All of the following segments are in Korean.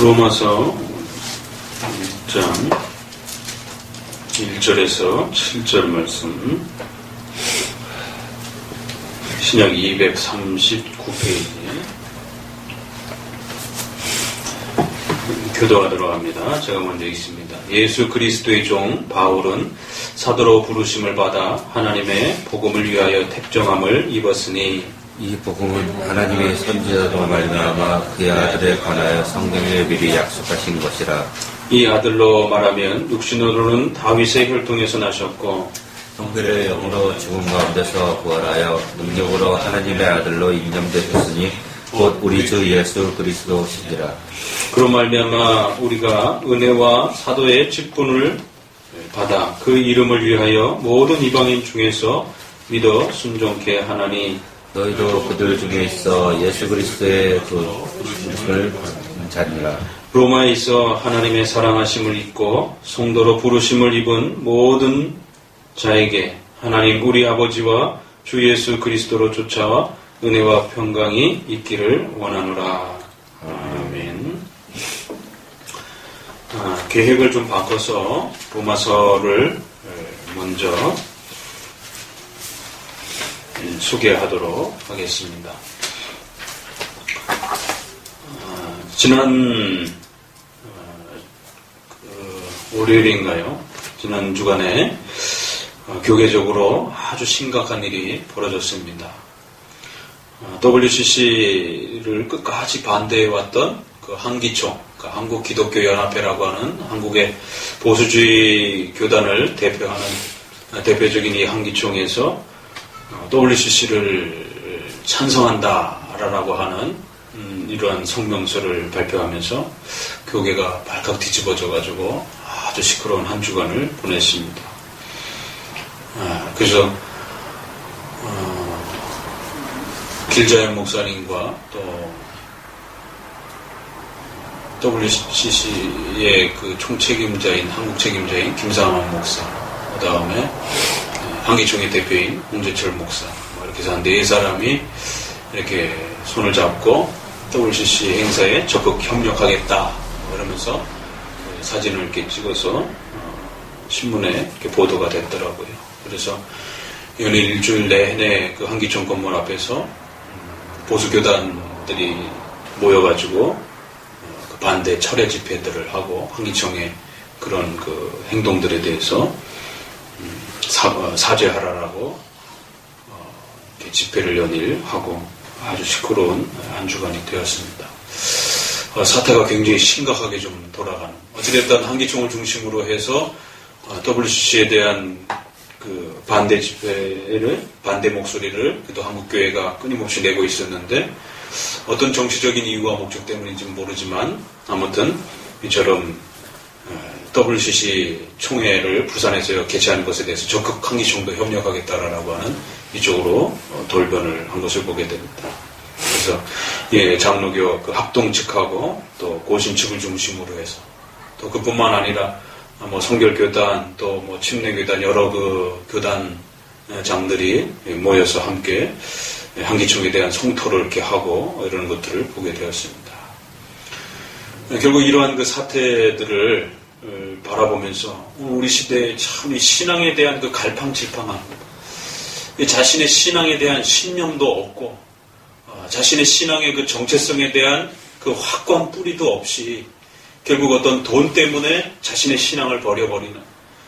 로마서 1장 1절에서 7절 말씀, 신약 239페이지에 교도하도록 합니다. 제가 먼저 읽습니다. 예수 그리스도의 종 바울은 사도로 부르심을 받아 하나님의 복음을 위하여 택정함을 입었으니, 이 복음은 하나님의 선지자로 말미암아 그의 아들에 관하여 성경에 미리 약속하신 것이라. 이 아들로 말하면 육신으로는 다윗의 혈통에서 나셨고 성결의 영으로 죽은 가운데서 부활하여 능력으로 하나님의 아들로 인정되셨으니 곧 우리 주 예수 그리스도시니라. 그로 말미암아 우리가 은혜와 사도의 직분을 받아 그 이름을 위하여 모든 이방인 중에서 믿어 순종케 하나니, 너희도 그들 중에 있어 예수 그리스도의 부르심을 받은 자니라. 로마에 있어 하나님의 사랑하심을 입고 성도로 부르심을 입은 모든 자에게 하나님 우리 아버지와 주 예수 그리스도로 쫓아와 은혜와 평강이 있기를 원하노라. 아멘. 계획을 좀 바꿔서 로마서를 먼저 소개하도록 하겠습니다. 지난 월요일인가요? 지난 주간에 교계적으로 아주 심각한 일이 벌어졌습니다. WCC를 끝까지 반대해왔던 그 한기총, 그러니까 한국기독교연합회라고 하는 한국의 보수주의 교단을 대표하는 대표적인 이 한기총에서 WCC를 찬성한다라고 하는 이러한 성명서를 발표하면서 교계가 발칵 뒤집어져가지고 아주 시끄러운 한 주간을 보냈습니다. 그래서 길자연 목사님과 또 WCC의 그 총책임자인 한국 책임자인 김상환 목사, 그 다음에 한기총의 대표인 홍재철 목사, 이렇게 해서 한 4사람이 이렇게 손을 잡고 WCC 행사에 적극 협력하겠다 이러면서 사진을 이렇게 찍어서 신문에 이렇게 보도가 됐더라고요. 그래서 연일 일주일 내내 그 한기총 건물 앞에서 보수교단들이 모여가지고 그 반대 철회 집회들을 하고 한기총의 그런 그 행동들에 대해서 사죄하라라고 이렇게 집회를 연일 하고 아주 시끄러운 한 주간이 되었습니다. 사태가 굉장히 심각하게 좀 돌아가는, 어찌됐든 한기총을 중심으로 해서 WCC에 대한 그 반대 집회를, 반대 목소리를 그래도 한국교회가 끊임없이 내고 있었는데, 어떤 정치적인 이유와 목적 때문인지는 모르지만 아무튼 이처럼 WCC 총회를 부산에서 개최하는 것에 대해서 적극 한기총도 협력하겠다라고 하는 이쪽으로 돌변을 한 것을 보게 됩니다. 그래서 장로교 그 합동 측하고 또 고신 측을 중심으로 해서, 또 그뿐만 아니라 뭐 성결교단 또 뭐 침례교단 여러 그 교단장들이 모여서 함께 한기총에 대한 성토를 이렇게 하고 이런 것들을 보게 되었습니다. 결국 이러한 그 사태들을 바라보면서 우리 시대에 참 이 신앙에 대한 그 갈팡질팡함, 자신의 신앙에 대한 신념도 없고 자신의 신앙의 그 정체성에 대한 그 확고한 뿌리도 없이 결국 어떤 돈 때문에 자신의 신앙을 버려버리는,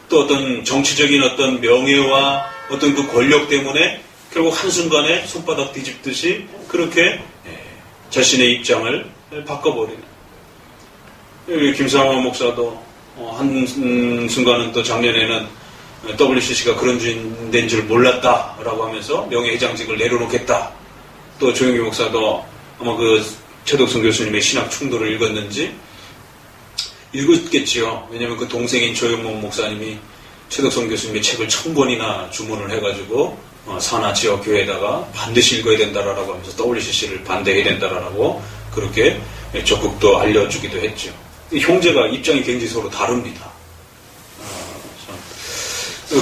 또 어떤 정치적인 어떤 명예와 어떤 그 권력 때문에 결국 한순간에 손바닥 뒤집듯이 그렇게 자신의 입장을 바꿔버리는, 김상환 목사도 한순간은 또 작년에는 WCC가 그런 데인 줄 몰랐다라고 하면서 명예회장직을 내려놓겠다. 또 조영기 목사도 아마 그 최덕성 교수님의 신학 충돌을 읽었는지 읽었겠지요. 왜냐하면 그 동생인 조영목 목사님이 최덕성 교수님의 책을 1000권이나 주문을 해가지고 산하 지역 교회에다가 반드시 읽어야 된다라고 하면서 WCC를 반대해야 된다라고 그렇게 적극도 알려주기도 했죠. 형제가 입장이 굉장히 서로 다릅니다.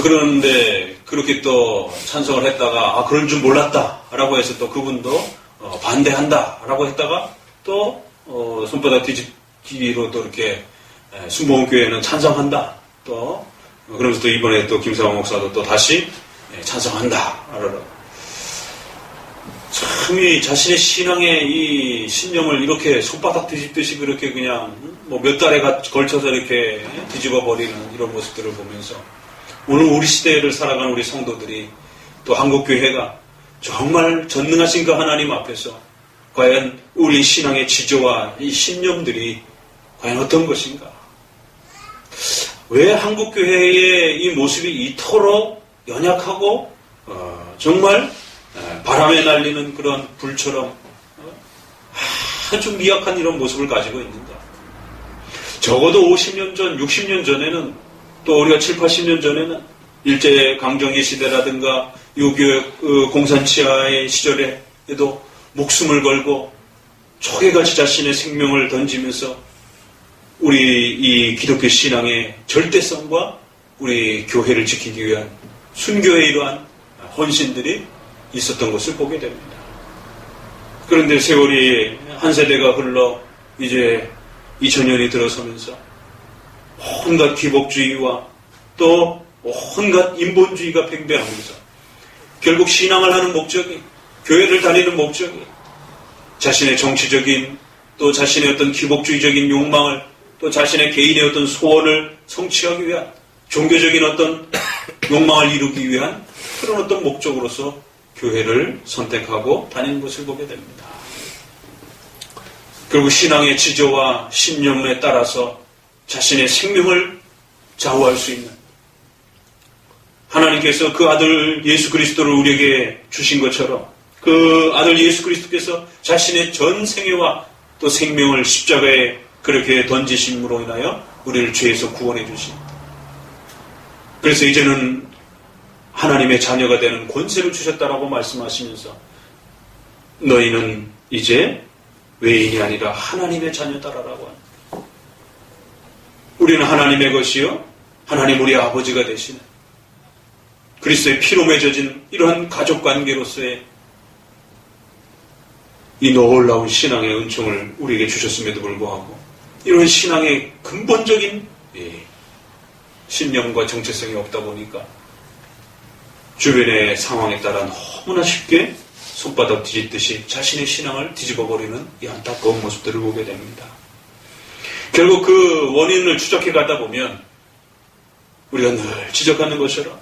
그런데 그렇게 또 찬성을 했다가 그런 줄 몰랐다라고 해서 또 그분도 반대한다라고 했다가 또 손바닥 기로 또 이렇게 순복음교회는 찬성한다. 또 그러면서 또 이번에 또 김상원 목사도 또 다시 찬성한다. 참 이 자신의 신앙의 이 신념을 이렇게 손바닥 뒤집듯이 그렇게 그냥 뭐 몇 달에 걸쳐서 이렇게 뒤집어 버리는 이런 모습들을 보면서 오늘 우리 시대를 살아가는 우리 성도들이 또 한국교회가 정말 전능하신 그 하나님 앞에서 과연 우리 신앙의 지조와 이 신념들이 과연 어떤 것인가? 왜 한국교회의 이 모습이 이토록 연약하고 정말 바람에 날리는 그런 불처럼 아주 미약한 이런 모습을 가지고 있는가? 적어도 50년 전, 60년 전에는 또 우리가 7, 80년 전에는 일제강점기 시대라든가 유교 공산치하의 시절에도 목숨을 걸고 초계같이 자신의 생명을 던지면서 우리 이 기독교 신앙의 절대성과 우리 교회를 지키기 위한 순교의 이러한 헌신들이 있었던 것을 보게 됩니다. 그런데 세월이 한 세대가 흘러 이제 2000년이 들어서면서 온갖 기복주의와 또 온갖 인본주의가 팽배하면서 결국 신앙을 하는 목적이, 교회를 다니는 목적이 자신의 정치적인 또 자신의 어떤 기복주의적인 욕망을 또 자신의 개인의 어떤 소원을 성취하기 위한 종교적인 어떤 욕망을 이루기 위한 그런 어떤 목적으로서 교회를 선택하고 다니는 것을 보게 됩니다. 결국 신앙의 지조와 신념에 따라서 자신의 생명을 좌우할 수 있는 하나님께서 그 아들 예수 그리스도를 우리에게 주신 것처럼 그 아들 예수 그리스도께서 자신의 전 생애와 또 생명을 십자가에 그렇게 던지심으로 인하여 우리를 죄에서 구원해 주십니다. 그래서 이제는 하나님의 자녀가 되는 권세를 주셨다라고 말씀하시면서 너희는 이제 외인이 아니라 하나님의 자녀다라고 합니다. 우리는 하나님의 것이요 하나님 우리 아버지가 되시는 그리스도의 피로 맺어진 이러한 가족관계로서의 이 놀라운 신앙의 은총을 우리에게 주셨음에도 불구하고 이런 신앙의 근본적인 신념과 정체성이 없다 보니까 주변의 상황에 따라 너무나 쉽게 손바닥 뒤집듯이 자신의 신앙을 뒤집어버리는 이 안타까운 모습들을 보게 됩니다. 결국 그 원인을 추적해 가다 보면 우리가 늘 지적하는 것처럼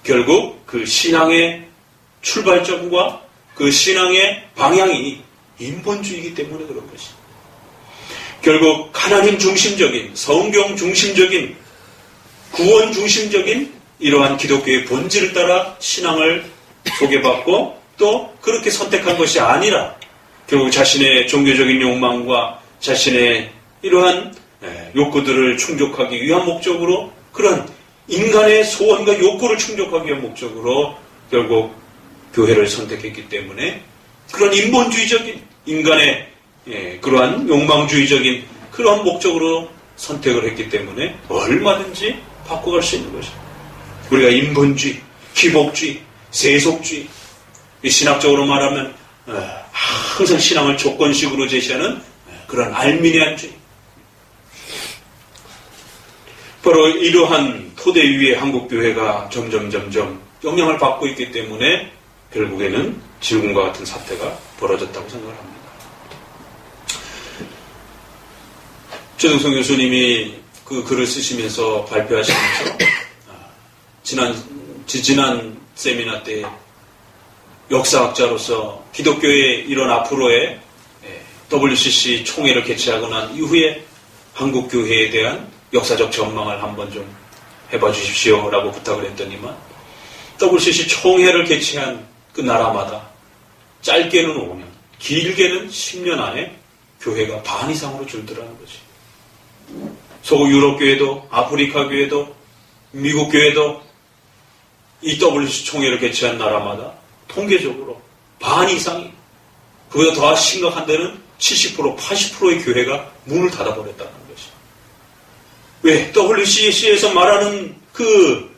결국 그 신앙의 출발점과 그 신앙의 방향이 인본주의이기 때문에 그런 것입니다. 결국 하나님 중심적인, 성경 중심적인, 구원 중심적인 이러한 기독교의 본질을 따라 신앙을 소개받고 또 그렇게 선택한 것이 아니라 결국 자신의 종교적인 욕망과 자신의 이러한 욕구들을 충족하기 위한 목적으로 그런 인간의 소원과 욕구를 충족하기 위한 목적으로 결국 교회를 선택했기 때문에 그런 인본주의적인 인간의 그러한 욕망주의적인 그러한 목적으로 선택을 했기 때문에 얼마든지 바꿔갈 수 있는 것입니다. 우리가 인본주의, 기복주의, 세속주의 신학적으로 말하면 항상 신앙을 조건식으로 제시하는 그런 알미니안주의 바로 이러한 토대 위에 한국교회가 점점 영향을 받고 있기 때문에 결국에는 지금과 같은 사태가 벌어졌다고 생각을 합니다. 최동성 교수님이 그 글을 쓰시면서 발표하시면서 지난 세미나 때 역사학자로서 기독교의 이런 앞으로의 WCC 총회를 개최하고 난 이후에 한국교회에 대한 역사적 전망을 한번 좀 해봐 주십시오라고 부탁을 했더니만 WCC 총회를 개최한 그 나라마다 짧게는 5년, 길게는 10년 안에 교회가 반 이상으로 줄더라는 거지. 소국 유럽 교회도, 아프리카 교회도, 미국 교회도 이 WCC 총회를 개최한 나라마다 통계적으로 반 이상이, 그보다 더 심각한 데는 70%, 80%의 교회가 문을 닫아버렸다는 것이. 왜? WCC에서 말하는 그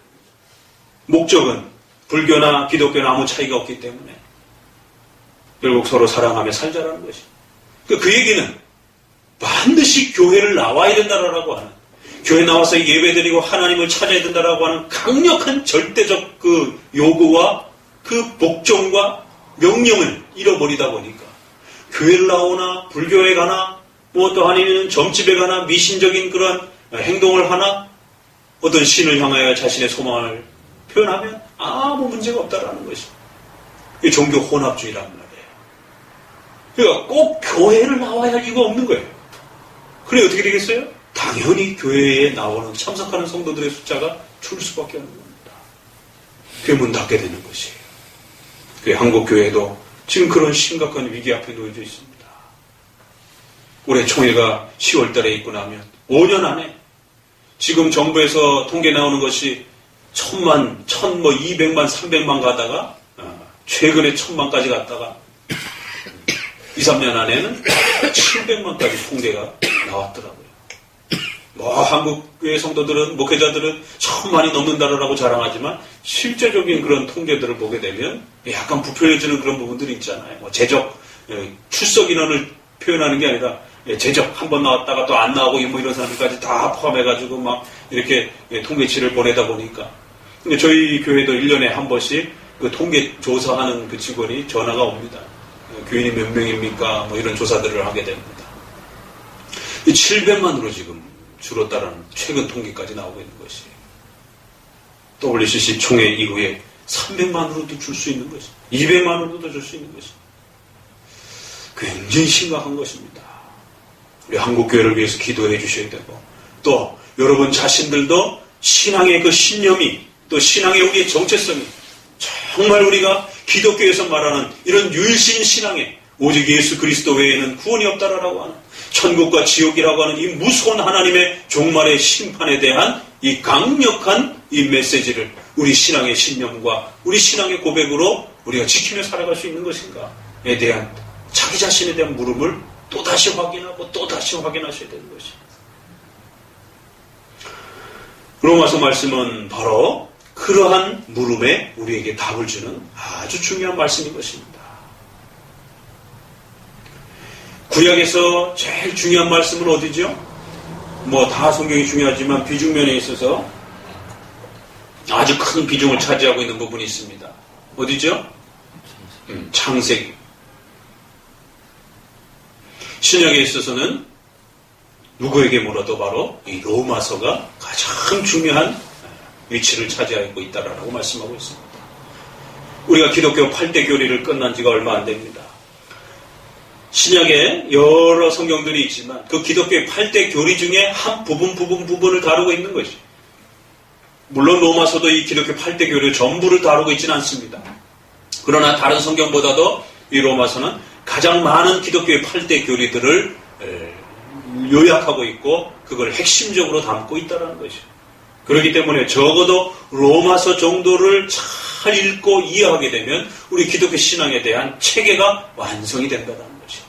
목적은 불교나 기독교나 아무 차이가 없기 때문에 결국 서로 사랑하며 살자라는 것이. 그 얘기는 반드시 교회를 나와야 된다라고 하는, 교회 나와서 예배드리고 하나님을 찾아야 된다라고 하는 강력한 절대적 그 요구와 그 복종과 명령을 잃어버리다 보니까 교회를 나오나 불교에 가나 뭐 또 아니면 점집에 가나 미신적인 그런 행동을 하나 어떤 신을 향하여 자신의 소망을 표현하면 아무 문제가 없다라는 것이 이게 종교 혼합주의란 말이에요. 그러니까 꼭 교회를 나와야 할 이유가 없는 거예요. 그래 어떻게 되겠어요? 당연히 교회에 나오는 참석하는 성도들의 숫자가 줄 수밖에 없는 겁니다. 교회 문 닫게 되는 것이에요. 한국 교회도 지금 그런 심각한 위기 앞에 놓여져 있습니다. 올해 총회가 10월 달에 있고 나면 5년 안에 지금 정부에서 통계 나오는 것이 1000만, 200만, 300만 가다가 최근에 1000만까지 갔다가 2, 3년 안에는 700만까지 통계가 나왔더라고요. 뭐 한국의 성도들은, 목회자들은 1000만이 넘는다라고 자랑하지만 실제적인 그런 통계들을 보게 되면 약간 부풀려지는 그런 부분들이 있잖아요. 뭐 제적, 출석 인원을 표현하는 게 아니라 제적 한 번 나왔다가 또 안 나오고 뭐 이런 사람들까지 다 포함해가지고 막 이렇게 통계치를 보내다 보니까. 근데 저희 교회도 1년에 한 번씩 그 통계 조사하는 그 직원이 전화가 옵니다. 교인이 몇 명입니까? 뭐 이런 조사들을 하게 됩니다. 700만으로 지금 줄었다라는 최근 통계까지 나오고 있는 것이. WCC 총회 이후에 300만으로도 줄 수 있는 것이. 200만으로도 줄 수 있는 것이. 굉장히 심각한 것입니다. 우리 한국교회를 위해서 기도해 주셔야 되고 또 여러분 자신들도 신앙의 그 신념이 또 신앙의 우리의 정체성이 정말 우리가 기독교에서 말하는 이런 유일신 신앙에 오직 예수 그리스도 외에는 구원이 없다라고 하는 천국과 지옥이라고 하는 이 무서운 하나님의 종말의 심판에 대한 이 강력한 이 메시지를 우리 신앙의 신념과 우리 신앙의 고백으로 우리가 지키며 살아갈 수 있는 것인가에 대한 자기 자신에 대한 물음을 또다시 확인하고 또다시 확인하셔야 되는 것입니다. 로마서 말씀은 바로 그러한 물음에 우리에게 답을 주는 아주 중요한 말씀인 것입니다. 구약에서 제일 중요한 말씀은 어디죠? 뭐 다 성경이 중요하지만 비중면에 있어서 아주 큰 비중을 차지하고 있는 부분이 있습니다. 어디죠? 창세기. 신약에 있어서는 누구에게 물어도 바로 이 로마서가 가장 중요한 위치를 차지하고 있다라고 말씀하고 있습니다. 우리가 기독교 8대 교리를 끝난 지가 얼마 안 됩니다. 신약에 여러 성경들이 있지만 그 기독교의 8대 교리 중에 한 부분을 다루고 있는 것이. 물론 로마서도 이 기독교 8대 교리 전부를 다루고 있지는 않습니다. 그러나 다른 성경보다도 이 로마서는 가장 많은 기독교의 8대 교리들을 요약하고 있고 그걸 핵심적으로 담고 있다는 것이죠. 그렇기 때문에 적어도 로마서 정도를 잘 읽고 이해하게 되면 우리 기독교 신앙에 대한 체계가 완성이 된다는 것이죠.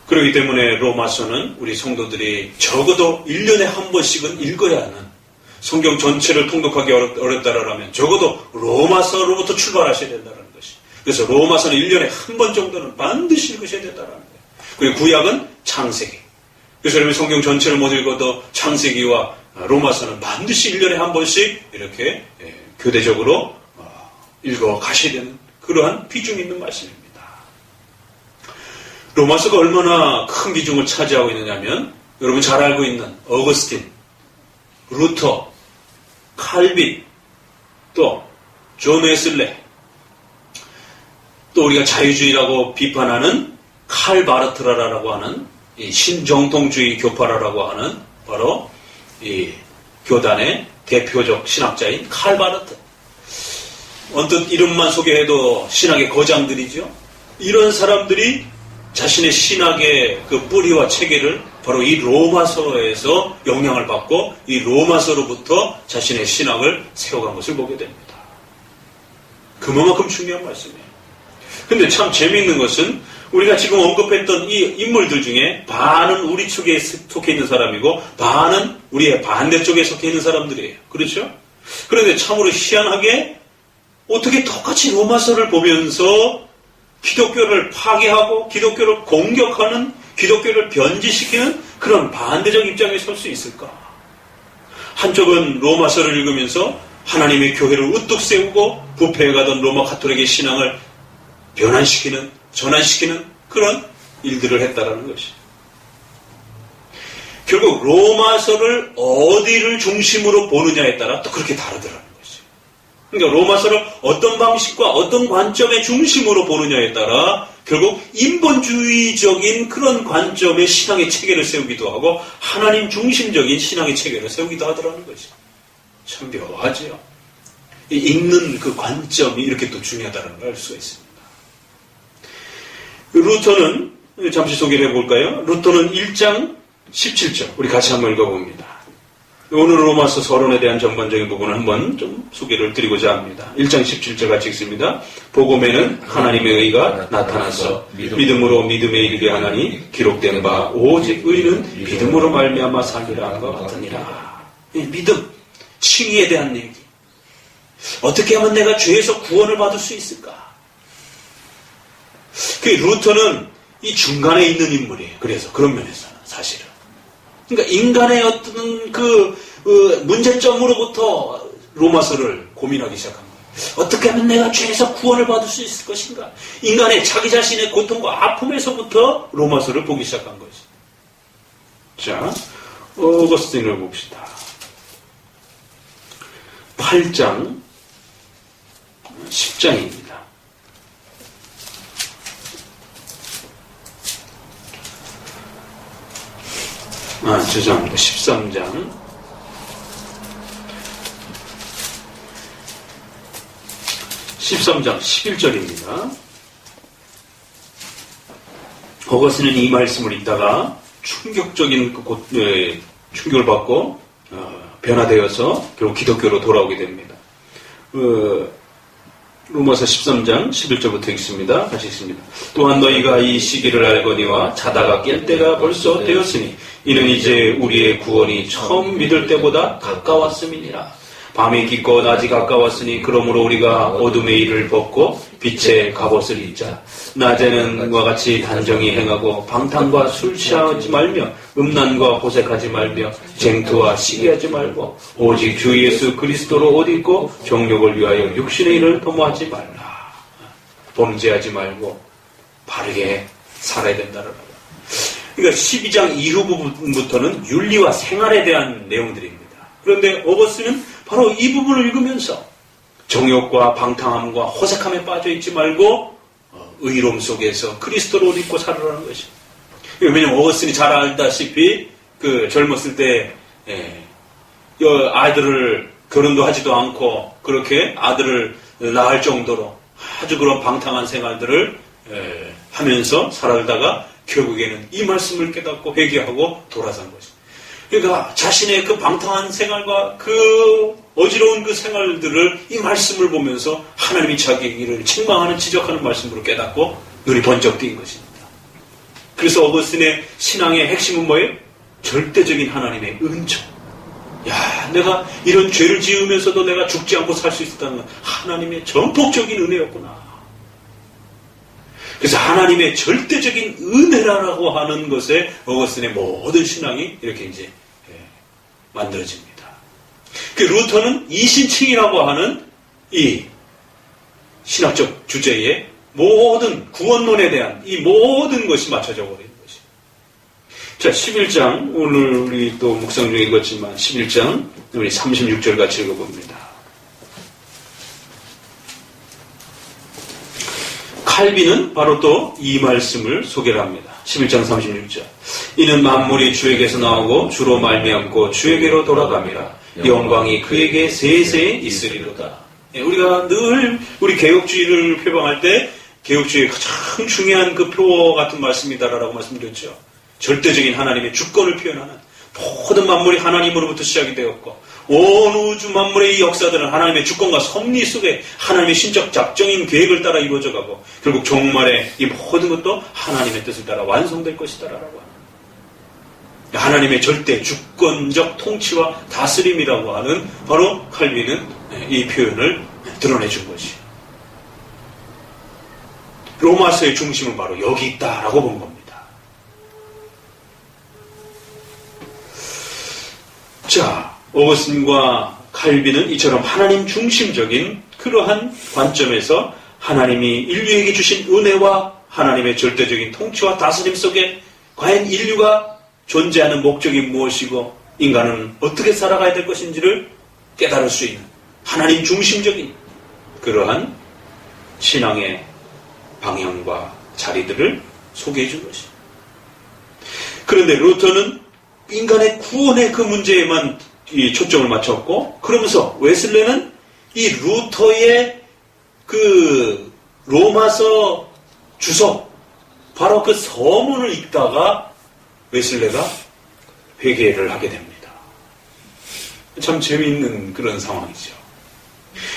그렇기 때문에 로마서는 우리 성도들이 적어도 1년에 한 번씩은 읽어야 하는 성경 전체를 통독하기 어렵다라면 적어도 로마서로부터 출발하셔야 된다는 것이. 그래서 로마서는 1년에 한 번 정도는 반드시 읽으셔야 된다는 거예요. 그리고 구약은 창세기. 그래서 여러분 성경 전체를 못 읽어도 창세기와 로마서는 반드시 1년에 한 번씩 이렇게 교대적으로 읽어 가셔야 되는 그러한 비중 있는 말씀입니다. 로마서가 얼마나 큰 비중을 차지하고 있느냐면 여러분 잘 알고 있는 어거스틴, 루터, 칼빈, 또 존 웨슬레, 또 우리가 자유주의라고 비판하는 칼 바르트라라고 하는 이 신정통주의 교파라라고 하는 바로 이 교단의 대표적 신학자인 칼 바르트. 언뜻 이름만 소개해도 신학의 거장들이죠. 이런 사람들이 자신의 신학의 그 뿌리와 체계를 바로 이 로마서에서 영향을 받고 이 로마서로부터 자신의 신학을 세워간 것을 보게 됩니다. 그만큼 중요한 말씀이에요. 근데 참 재미있는 것은 우리가 지금 언급했던 이 인물들 중에 반은 우리 측에 속해 있는 사람이고 반은 우리의 반대쪽에 속해 있는 사람들이에요. 그렇죠? 그런데 참으로 희한하게 어떻게 똑같이 로마서를 보면서 기독교를 파괴하고 기독교를 공격하는, 기독교를 변질시키는 그런 반대적 입장에 설 수 있을까? 한쪽은 로마서를 읽으면서 하나님의 교회를 우뚝 세우고 부패해가던 로마 가톨릭의 신앙을 변환시키는, 전환시키는 그런 일들을 했다라는 것이. 결국 로마서를 어디를 중심으로 보느냐에 따라 또 그렇게 다르더라는 것이. 그러니까 로마서를 어떤 방식과 어떤 관점의 중심으로 보느냐에 따라 결국 인본주의적인 그런 관점의 신앙의 체계를 세우기도 하고 하나님 중심적인 신앙의 체계를 세우기도 하더라는 것이. 참 묘하지요. 읽는 그 관점이 이렇게 또 중요하다는 걸 알 수가 있습니다. 루터는 잠시 소개를 해볼까요? 루터는 1장 17절 우리 같이 한번 읽어봅니다. 오늘 로마서 서론에 대한 전반적인 부분을 한번 좀 소개를 드리고자 합니다. 1장 17절 같이 읽습니다. 복음에는 하나님의 의가 나타나서 믿음으로 믿음에 이르게 하나니 기록된 바 오직 의는 믿음으로 말미암아 살리라 한 것 같으니라. 믿음, 칭의에 대한 얘기. 어떻게 하면 내가 죄에서 구원을 받을 수 있을까? 그 루터는 이 중간에 있는 인물이에요. 그래서 그런 면에서는 사실은. 그러니까 인간의 어떤 문제점으로부터 로마서를 고민하기 시작한 거예요. 어떻게 하면 내가 죄에서 구원을 받을 수 있을 것인가? 인간의 자기 자신의 고통과 아픔에서부터 로마서를 보기 시작한 거죠. 자, 어거스틴을 봅시다. 8장 10장입니다. 죄송합니다. 13장. 13장 11절입니다. 어거스틴은 이 말씀을 읽다가 충격적인 충격을 받고 변화되어서 결국 기독교로 돌아오게 됩니다. 로마서 13장 11절부터 읽습니다. 같이 읽습니다. 또한 너희가 이 시기를 알거니와 자다가 깰 때가 벌써 되었으니 이는 이제 우리의 구원이 처음 믿을 때보다 가까웠음이니라. 밤이 깊고 낮이 가까웠으니 그러므로 우리가 어둠의 일을 벗고 빛의 갑옷을 입자. 낮에는 그와 같이 단정히 행하고 방탕과 술 취하지 말며 음란과 호색하지 말며 쟁투와 시기하지 말고 오직 주 예수 그리스도로 옷 입고 정욕을 위하여 육신의 일을 도모하지 말라. 범죄하지 말고 바르게 살아야 된다는 거예요. 그러니까 12장 이후 부분부터는 윤리와 생활에 대한 내용들입니다. 그런데 어거스틴은 바로 이 부분을 읽으면서 정욕과 방탕함과 호색함에 빠져있지 말고 의로움 속에서 그리스도로 옷 입고 살아라는 것이죠. 왜냐하면 어거스틴이 잘 알다시피 젊었을 때 아들을 결혼도 하지도 않고 그렇게 아들을 낳을 정도로 아주 그런 방탕한 생활들을 하면서 살아다가 결국에는 이 말씀을 깨닫고 회개하고 돌아선 것이죠. 그러니까 자신의 그 방탕한 생활과 그 어지러운 그 생활들을 이 말씀을 보면서 하나님이 자기를 책망하는 지적하는 말씀으로 깨닫고 눈이 번쩍 뜬 것입니다. 그래서 어거스틴의 신앙의 핵심은 뭐예요? 절대적인 하나님의 은총. 야, 내가 이런 죄를 지으면서도 내가 죽지 않고 살 수 있었다는 건 하나님의 전폭적인 은혜였구나. 그래서 하나님의 절대적인 은혜라고 하는 것에 어거스틴의 모든 신앙이 이렇게 이제 만들어집니다. 그 루터는 이신칭이라고 하는 이 신학적 주제에 모든 구원론에 대한 이 모든 것이 맞춰져 버리는 것이. 자, 11장 오늘 우리 또 묵상 중에 읽었지만 11장 우리 36절 같이 읽어봅니다. 칼빈은 바로 또 이 말씀을 소개를 합니다. 11장 36절. 이는 만물이 주에게서 나오고 주로 말미암고 주에게로 돌아가미라. 영광이 그에게 세세에 있으리로다. 우리가 늘 우리 개혁주의를 표방할 때 개혁주의의 가장 중요한 그 표 같은 말씀이다라고 말씀드렸죠. 절대적인 하나님의 주권을 표현하는 모든 만물이 하나님으로부터 시작이 되었고 온 우주 만물의 이 역사들은 하나님의 주권과 섭리 속에 하나님의 신적 작정인 계획을 따라 이루어져가고 결국 종말에 이 모든 것도 하나님의 뜻을 따라 완성될 것이다라고 합니다. 하나님의 절대 주권적 통치와 다스림이라고 하는 바로 칼빈은 이 표현을 드러내준 것이에요. 로마서의 중심은 바로 여기 있다라고 본 겁니다. 자, 오거스틴과 칼빈은 이처럼 하나님 중심적인 그러한 관점에서 하나님이 인류에게 주신 은혜와 하나님의 절대적인 통치와 다스림 속에 과연 인류가 존재하는 목적이 무엇이고 인간은 어떻게 살아가야 될 것인지를 깨달을 수 있는 하나님 중심적인 그러한 신앙의 방향과 자리들을 소개해 준 것입니다. 그런데 루터는 인간의 구원의 그 문제에만 이 초점을 맞췄고, 그러면서 웨슬레는 이 루터의 그 로마서 주석, 바로 그 서문을 읽다가 웨슬레가 회개를 하게 됩니다. 참 재미있는 그런 상황이죠.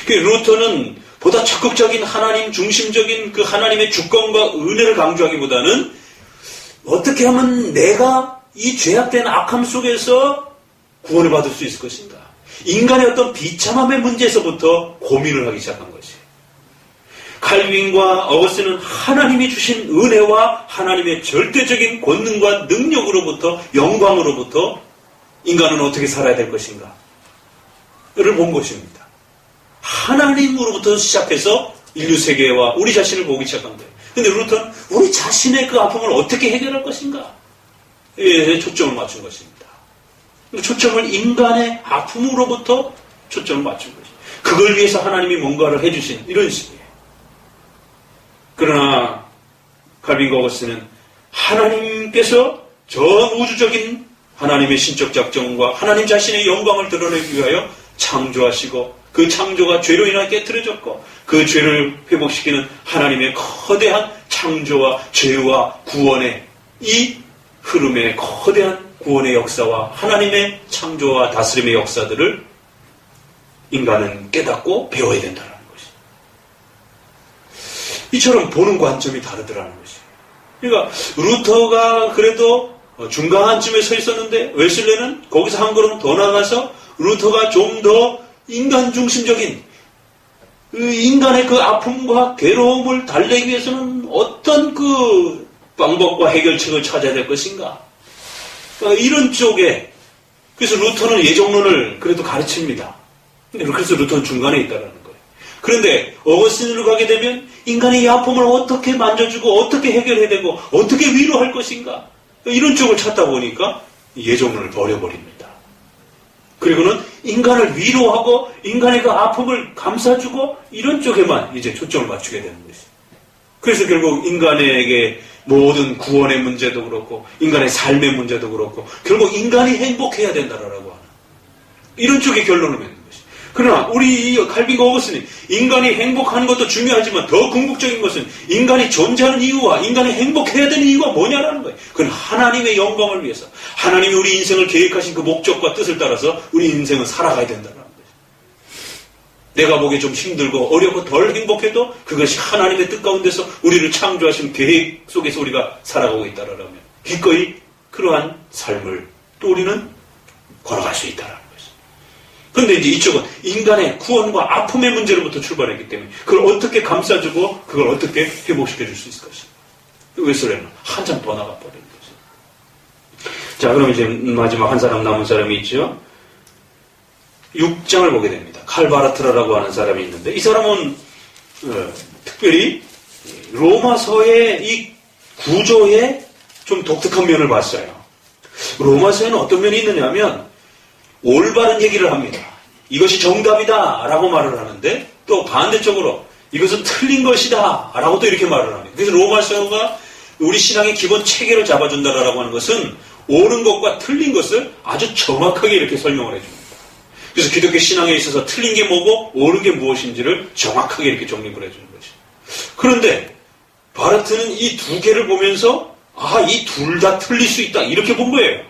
루터는 보다 적극적인 하나님 중심적인 그 하나님의 주권과 은혜를 강조하기보다는 어떻게 하면 내가 이 죄악된 악함 속에서 구원을 받을 수 있을 것인가. 인간의 어떤 비참함의 문제에서부터 고민을 하기 시작한 것이에요. 칼빈과 어거스틴은 하나님이 주신 은혜와 하나님의 절대적인 권능과 능력으로부터 영광으로부터 인간은 어떻게 살아야 될 것인가 를 본 것입니다. 하나님으로부터 시작해서 인류 세계와 우리 자신을 보기 시작한 거예요. 근데 루터는 우리 자신의 그 아픔을 어떻게 해결할 것인가 에 초점을 맞춘 것입니다. 초점을 인간의 아픔으로부터 초점을 맞춘 것이죠. 그걸 위해서 하나님이 뭔가를 해주신 이런 식이에요. 그러나 칼빈과 어거스틴은 하나님께서 전 우주적인 하나님의 신적 작정과 하나님 자신의 영광을 드러내기 위하여 창조하시고 그 창조가 죄로 인하여 깨트려졌고 그 죄를 회복시키는 하나님의 거대한 창조와 죄와 구원의 이 흐름의 거대한 구원의 역사와 하나님의 창조와 다스림의 역사들을 인간은 깨닫고 배워야 된다는 것이. 이처럼 보는 관점이 다르더라는 것이. 그러니까 루터가 그래도 중간쯤에 서 있었는데 웨슬레는 거기서 한 걸음 더 나가서 루터가 좀 더 인간 중심적인 인간의 그 아픔과 괴로움을 달래기 위해서는 어떤 그 방법과 해결책을 찾아야 될 것인가. 이런 쪽에 그래서 루터는 예정론을 그래도 가르칩니다. 그래서 루터는 중간에 있다는 거예요. 그런데 어거스틴으로 가게 되면 인간의 이 아픔을 어떻게 만져주고 어떻게 해결해야 되고 어떻게 위로할 것인가 이런 쪽을 찾다 보니까 예정론을 버려버립니다. 그리고는 인간을 위로하고 인간의 그 아픔을 감싸주고 이런 쪽에만 이제 초점을 맞추게 되는 것이죠. 그래서 결국 인간에게 모든 구원의 문제도 그렇고 인간의 삶의 문제도 그렇고 결국 인간이 행복해야 된다라고 하는 이런 쪽의 결론을 맺는 것이죠. 그러나 우리 칼빈과 어거스틴이 인간이 행복하는 것도 중요하지만 더 궁극적인 것은 인간이 존재하는 이유와 인간이 행복해야 되는 이유가 뭐냐라는 거예요. 그건 하나님의 영광을 위해서 하나님이 우리 인생을 계획하신 그 목적과 뜻을 따라서 우리 인생은 살아가야 된다는 거예요. 내가 보기에 좀 힘들고 어렵고 덜 행복해도 그것이 하나님의 뜻 가운데서 우리를 창조하신 계획 속에서 우리가 살아가고 있다라면 기꺼이 그러한 삶을 또 우리는 걸어갈 수 있다라는 거예요. 그런데 이제 이쪽은 인간의 구원과 아픔의 문제로부터 출발했기 때문에 그걸 어떻게 감싸주고 그걸 어떻게 회복시켜줄 수 있을 것인가. 웨슬레는 한참 더 나가버린 거죠. 자, 그럼 이제 마지막 한 사람 남은 사람이 있죠. 6장을 보게 됩니다. 칼바라트라라고 하는 사람이 있는데 이 사람은 특별히 로마서의 이 구조에 좀 독특한 면을 봤어요. 로마서에는 어떤 면이 있느냐 하면 올바른 얘기를 합니다. 이것이 정답이다 라고 말을 하는데 또 반대쪽으로 이것은 틀린 것이다 라고 또 이렇게 말을 합니다. 그래서 로마서가 우리 신앙의 기본 체계를 잡아준다라고 하는 것은 옳은 것과 틀린 것을 아주 정확하게 이렇게 설명을 해줍니다. 그래서 기독교 신앙에 있어서 틀린 게 뭐고 옳은 게 무엇인지를 정확하게 이렇게 정립을 해주는 거죠. 그런데 바르트는 이 두 개를 보면서 이 둘 다 틀릴 수 있다 이렇게 본 거예요.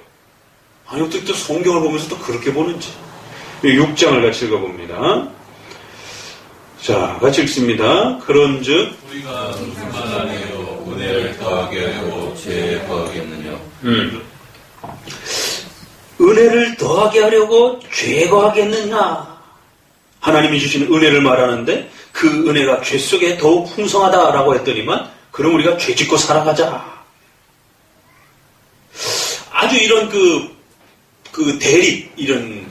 아니 어떻게 또 성경을 보면서 또 그렇게 보는지. 6장을 같이 읽어봅니다. 자, 같이 읽습니다. 그런즉 우리가 무슨 말하네요. 은혜를 더하게 하려고 죄에 더하겠느냐. 은혜를 더하게 하려고 죄에 더하겠느냐. 하나님이 주신 은혜를 말하는데 그 은혜가 죄 속에 더욱 풍성하다라고 했더니만 그럼 우리가 죄 짓고 살아가자. 아주 이런 그 대립, 이런,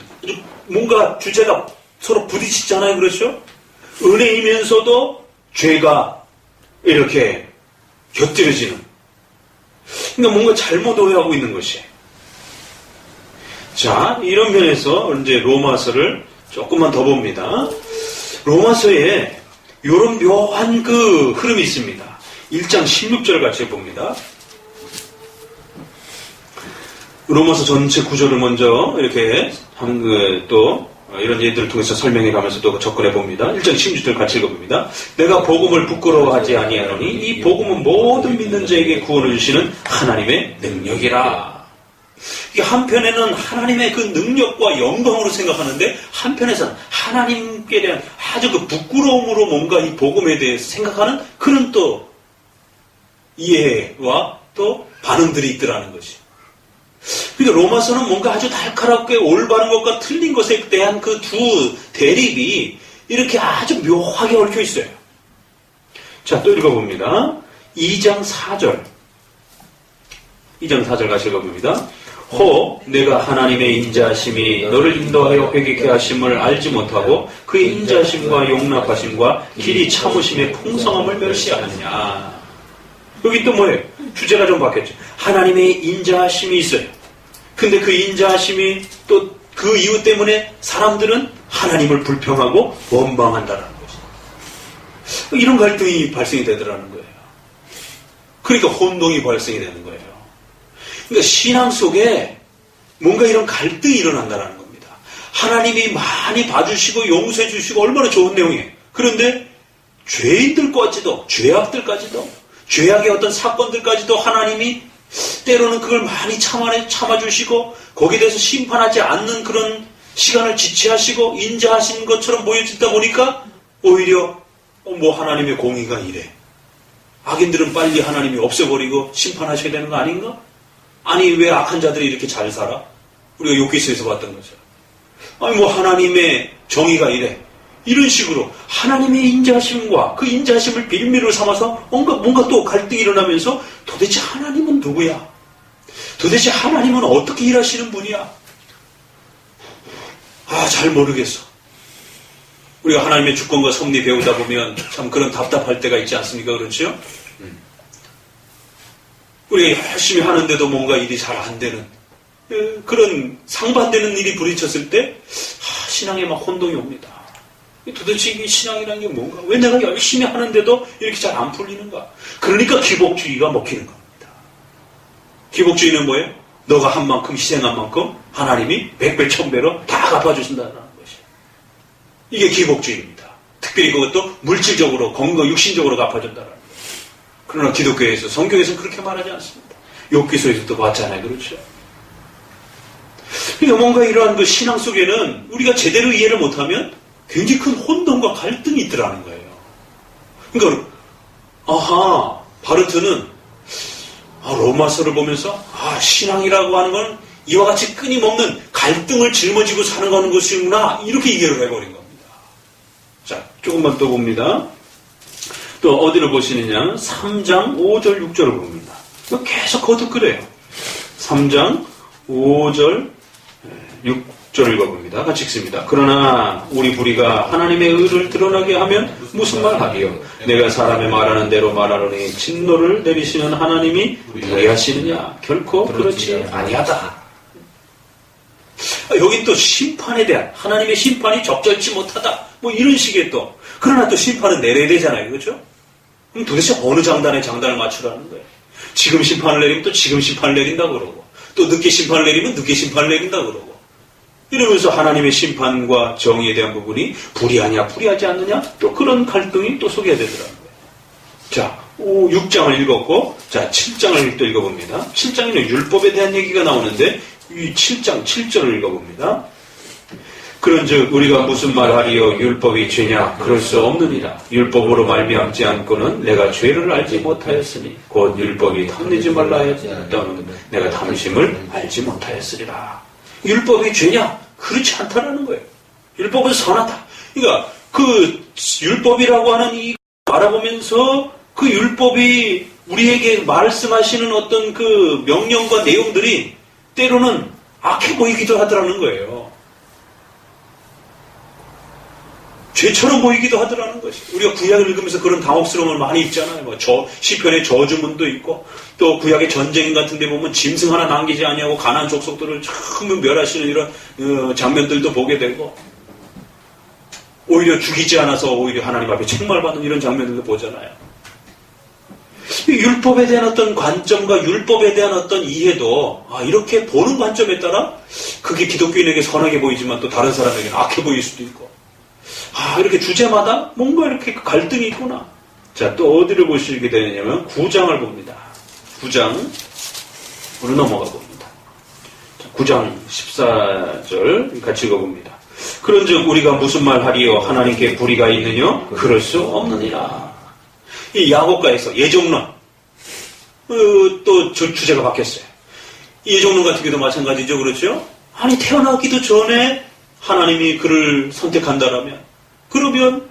뭔가 주제가 서로 부딪히잖아요. 그렇죠? 은혜이면서도 죄가 이렇게 곁들여지는. 그러니까 뭔가 잘못 오해하고 있는 것이. 자, 이런 면에서 이제 로마서를 조금만 더 봅니다. 로마서에 이런 묘한 그 흐름이 있습니다. 1장 16절 같이 봅니다. 로마서 전체 구조를 먼저 이렇게 또 이런 예들을 통해서 설명해 가면서 또 접근해 봅니다. 1장 16절 같이 읽어봅니다. 내가 복음을 부끄러워하지 아니하노니 이 복음은 모든 믿는 자에게 구원을 주시는 하나님의 능력이라. 이게 한편에는 하나님의 그 능력과 영광으로 생각하는데 한편에서는 하나님께 대한 아주 그 부끄러움으로 뭔가 이 복음에 대해서 생각하는 그런 또 이해와 또 반응들이 있더라는 것이. 그러니까 로마서는 뭔가 아주 날카롭게 올바른 것과 틀린 것에 대한 그 두 대립이 이렇게 아주 묘하게 얽혀 있어요. 자, 또 읽어봅니다. 2장 4절. 2장 4절 같이 읽어봅니다. 호 내가 하나님의 인자하심이 너를 인도하여 회개케 하심을 알지 못하고 그의 인자하심과 용납하심과 길이 참으심의 풍성함을 멸시하느냐. 여기 또 뭐예요? 주제가 좀 바뀌었죠. 하나님의 인자하심이 있어요. 근데 그 인자하심이 또 그 이유 때문에 사람들은 하나님을 불평하고 원망한다는 거죠. 이런 갈등이 발생이 되더라는 거예요. 그러니까 혼동이 발생이 되는 거예요. 그러니까 신앙 속에 뭔가 이런 갈등이 일어난다는 겁니다. 하나님이 많이 봐주시고 용서해 주시고 얼마나 좋은 내용이에요. 그런데 죄인들까지도, 죄악들까지도, 죄악의 어떤 사건들까지도 하나님이 때로는 그걸 많이 참아주시고 거기에 대해서 심판하지 않는 그런 시간을 지체하시고 인자하신 것처럼 보여지다 보니까 오히려 뭐 하나님의 공의가 이래. 악인들은 빨리 하나님이 없애버리고 심판하셔야 되는 거 아닌가? 아니 왜 악한 자들이 이렇게 잘 살아? 우리가 욥기서에서 봤던 거죠. 아니 뭐 하나님의 정의가 이래. 이런 식으로 하나님의 인자하심과 그 인자하심을 빌미로 삼아서 뭔가 또 갈등이 일어나면서 도대체 하나님은 누구야? 도대체 하나님은 어떻게 일하시는 분이야? 잘 모르겠어. 우리가 하나님의 주권과 섭리 배우다 보면 참 그런 답답할 때가 있지 않습니까? 그렇죠? 우리가 열심히 하는데도 뭔가 일이 잘 안 되는 그런 상반되는 일이 부딪혔을 때 신앙에 막 혼동이 옵니다. 도대체 이게 신앙이라는 게 뭔가? 왜 내가 열심히 하는데도 이렇게 잘 안 풀리는가? 그러니까 기복주의가 먹히는 겁니다. 기복주의는 뭐예요? 너가 한 만큼 희생한 만큼 하나님이 100배 1000배로 다 갚아주신다는 것이. 이게 기복주의입니다. 특별히 그것도 물질적으로 건강 육신적으로 갚아준다는 거예요. 그러나 기독교에서 성경에서는 그렇게 말하지 않습니다. 욥기서에서도 봤잖아요. 그렇죠? 그러니까 뭔가 이러한 그 신앙 속에는 우리가 제대로 이해를 못하면 굉장히 큰 혼돈과 갈등이 있더라는 거예요. 그러니까 바르트는 로마서를 보면서 신앙이라고 하는 건 이와 같이 끊임없는 갈등을 짊어지고 사는 것이구나 이렇게 이해를 해버린 겁니다. 자, 조금만 또 봅니다. 또 어디를 보시느냐? 3장 5절 6절을 봅니다. 계속 거듭그래요. 3장 5절 6절 읽어봅니다. 같이 읽습니다. 그러나 우리 불의가 하나님의 의를 드러나게 하면 무슨 말 하리요? 내가 사람의 말하는 대로 말하노니 진노를 내리시는 하나님이 불의하시느냐? 결코 그렇지 아니하다. 여기 또 심판에 대한 하나님의 심판이 적절치 못하다. 뭐 이런 식의 또 그러나 또 심판은 내려야 되잖아요. 그렇죠? 그럼 도대체 어느 장단에 장단을 맞추라는 거예요? 지금 심판을 내리면 또 지금 심판을 내린다고 그러고 또 늦게 심판을 내리면 늦게 심판을 내린다고 그러고 이러면서 하나님의 심판과 정의에 대한 부분이 불의하냐 불의하지 않느냐 또 그런 갈등이 또 소개되더라고요. 자, 6장을 읽었고 자 7장을 또 읽어봅니다. 7장에는 율법에 대한 얘기가 나오는데 이 7장 7절을 읽어봅니다. 그런즉 우리가 무슨 말하리요? 율법이 죄냐? 그럴 수 없느니라. 율법으로 말미암지 않고는 내가 죄를 알지 못하였으니 곧 율법이 탐내지 말라 했다는 내가 탐심을 알지 못하였으리라. 율법이 죄냐? 그렇지 않다라는 거예요. 율법은 선하다. 그러니까 그 율법이라고 하는 이 알아보면서 그 율법이 우리에게 말씀하시는 어떤 그 명령과 내용들이 때로는 악해 보이기도 하더라는 거예요. 죄처럼 보이기도 하더라는 것이. 우리가 구약을 읽으면서 그런 당혹스러움을 많이 읽잖아요. 뭐 시편의 저주문도 있고, 또 구약의 전쟁 같은 데 보면 짐승 하나 남기지 아니하고 가나안 족속들을 전부 멸하시는 이런 장면들도 보게 되고, 오히려 죽이지 않아서 오히려 하나님 앞에 책망받는 이런 장면들도 보잖아요. 율법에 대한 어떤 관점과 율법에 대한 어떤 이해도 이렇게 보는 관점에 따라 그게 기독교인에게 선하게 보이지만 또 다른 사람에게는 악해 보일 수도 있고, 이렇게 주제마다 뭔가 이렇게 갈등이 있구나. 자, 또 어디를 보시게 되냐면 9장을 봅니다. 9장으로 넘어가 봅니다. 자, 9장 14절 같이 읽어봅니다. 그런즉 우리가 무슨 말 하리요? 하나님께 불의가 있느냐? 그럴 수 없느니라. 이 야고가에서 예정론, 또 주제가 바뀌었어요. 예정론 같은 경우도 마찬가지죠. 그렇죠? 아니, 태어나기도 전에 하나님이 그를 선택한다라면, 그러면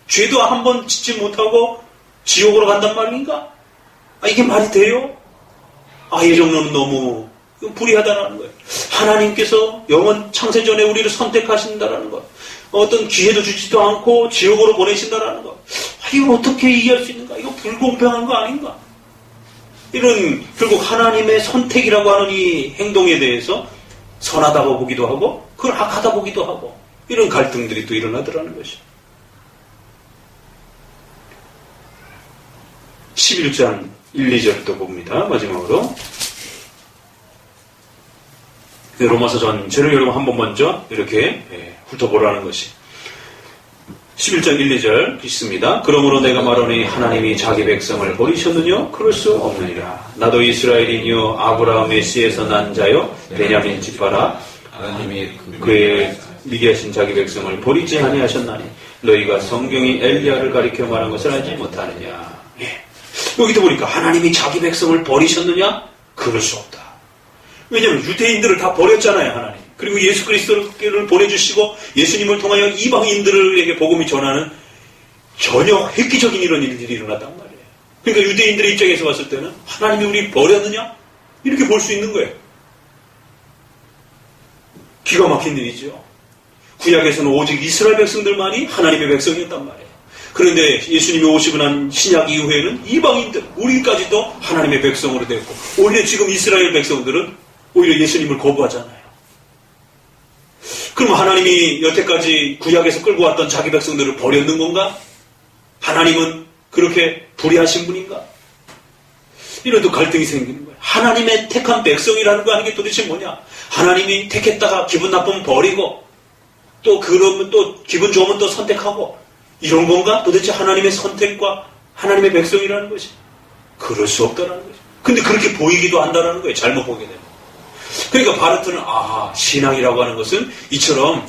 죄도 한 번 짓지 못하고 지옥으로 간단 말인가? 이게 말이 돼요? 예정론은 너무 불의하다라는 거예요. 하나님께서 영원 창세 전에 우리를 선택하신다라는 것, 어떤 기회도 주지도 않고 지옥으로 보내신다라는 것, 이걸 어떻게 이해할 수 있는가? 이거 불공평한 거 아닌가? 이런, 결국 하나님의 선택이라고 하는 이 행동에 대해서 선하다고 보기도 하고 그걸 악하다 보기도 하고, 이런 갈등들이 또 일어나더라는 것이. 11장 1, 2절을 또 봅니다. 마지막으로 로마서 전체를 여러분 한번 먼저 이렇게 훑어보라는 것이. 11장 1, 2절 있습니다. 그러므로 내가 말하니 하나님이 자기 백성을 버리셨느냐? 그럴 수 없느니라. 나도 이스라엘이뇨 아브라함의 씨에서 난 자요 베냐민 지파라. 하나님이 그의 미개하신 자기 백성을 버리지 아니하셨나니 너희가 성경이 엘리야를 가리켜 말한 것을 알지 못하느냐. 여기도 보니까 하나님이 자기 백성을 버리셨느냐? 그럴 수 없다. 왜냐하면 유대인들을 다 버렸잖아요, 하나님. 그리고 예수 그리스도를 보내주시고 예수님을 통하여 이방인들에게 복음이 전하는 전혀 획기적인 이런 일들이 일어났단 말이에요. 그러니까 유대인들의 입장에서 봤을 때는 하나님이 우리 버렸느냐? 이렇게 볼 수 있는 거예요. 기가 막힌 일이죠. 구약에서는 오직 이스라엘 백성들만이 하나님의 백성이었단 말이에요. 그런데 예수님이 오시고 난 신약 이후에는 이방인들, 우리까지도 하나님의 백성으로 됐고, 오히려 지금 이스라엘 백성들은 오히려 예수님을 거부하잖아요. 그럼 하나님이 여태까지 구약에서 끌고 왔던 자기 백성들을 버렸는 건가? 하나님은 그렇게 불의하신 분인가? 이런 또 갈등이 생기는 거예요. 하나님의 택한 백성이라는 거 하는 게 도대체 뭐냐? 하나님이 택했다가 기분 나쁘면 버리고, 또 그러면 또 기분 좋으면 또 선택하고, 이런 건가? 도대체 하나님의 선택과 하나님의 백성이라는 것이. 그럴 수 없다라는 거죠. 근데 그렇게 보이기도 한다라는 거예요. 잘못 보게 되면. 그러니까 바르트는 신앙이라고 하는 것은 이처럼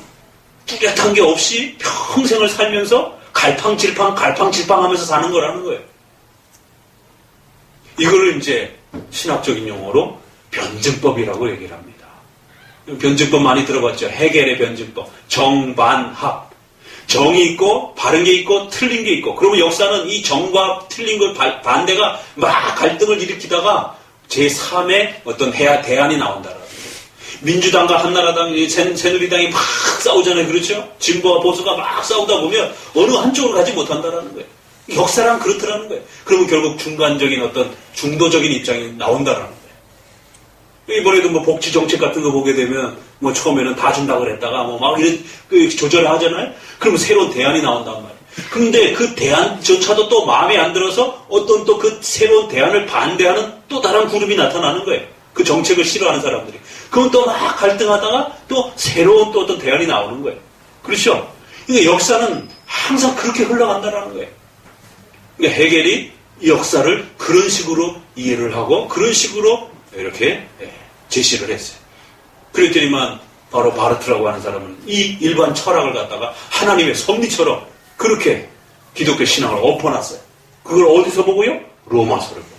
뚜렷한 게 없이 평생을 살면서 갈팡질팡 하면서 사는 거라는 거예요. 이거를 이제 신학적인 용어로 변증법이라고 얘기를 합니다. 변증법 많이 들어봤죠. 헤겔의 변증법. 정반합. 정이 있고 바른 게 있고 틀린 게 있고, 그러면 역사는 이 정과 틀린 것 반대가 막 갈등을 일으키다가 제3의 어떤 대안이 나온다라는 거예요. 민주당과 한나라당, 새누리당이 막 싸우잖아요. 그렇죠? 진보와 보수가 막 싸우다 보면 어느 한쪽으로 가지 못한다라는 거예요. 역사랑 그렇더라는 거예요. 그러면 결국 중간적인 어떤 중도적인 입장이 나온다라는 거예요. 이번에도 뭐 복지 정책 같은 거 보게 되면 뭐 처음에는 다 준다고 그랬다가 뭐 막 이런 조절을 하잖아요. 그러면 새로운 대안이 나온단 말이에요. 근데 그 대안조차도 또 마음에 안 들어서 어떤 또 그 새로운 대안을 반대하는 또 다른 그룹이 나타나는 거예요. 그 정책을 싫어하는 사람들이. 그럼 또 막 갈등하다가 또 새로운 또 어떤 대안이 나오는 거예요. 그렇죠? 그러니까 역사는 항상 그렇게 흘러간다는 거예요. 그러니까 헤겔이 이 역사를 그런 식으로 이해를 하고 그런 식으로 이렇게 제시를 했어요. 그랬더니만 바로 바르트라고 하는 사람은 이 일반 철학을 갖다가 하나님의 섭리처럼 그렇게 기독교 신앙을 엎어놨어요. 그걸 어디서 보고요? 로마서를 보고.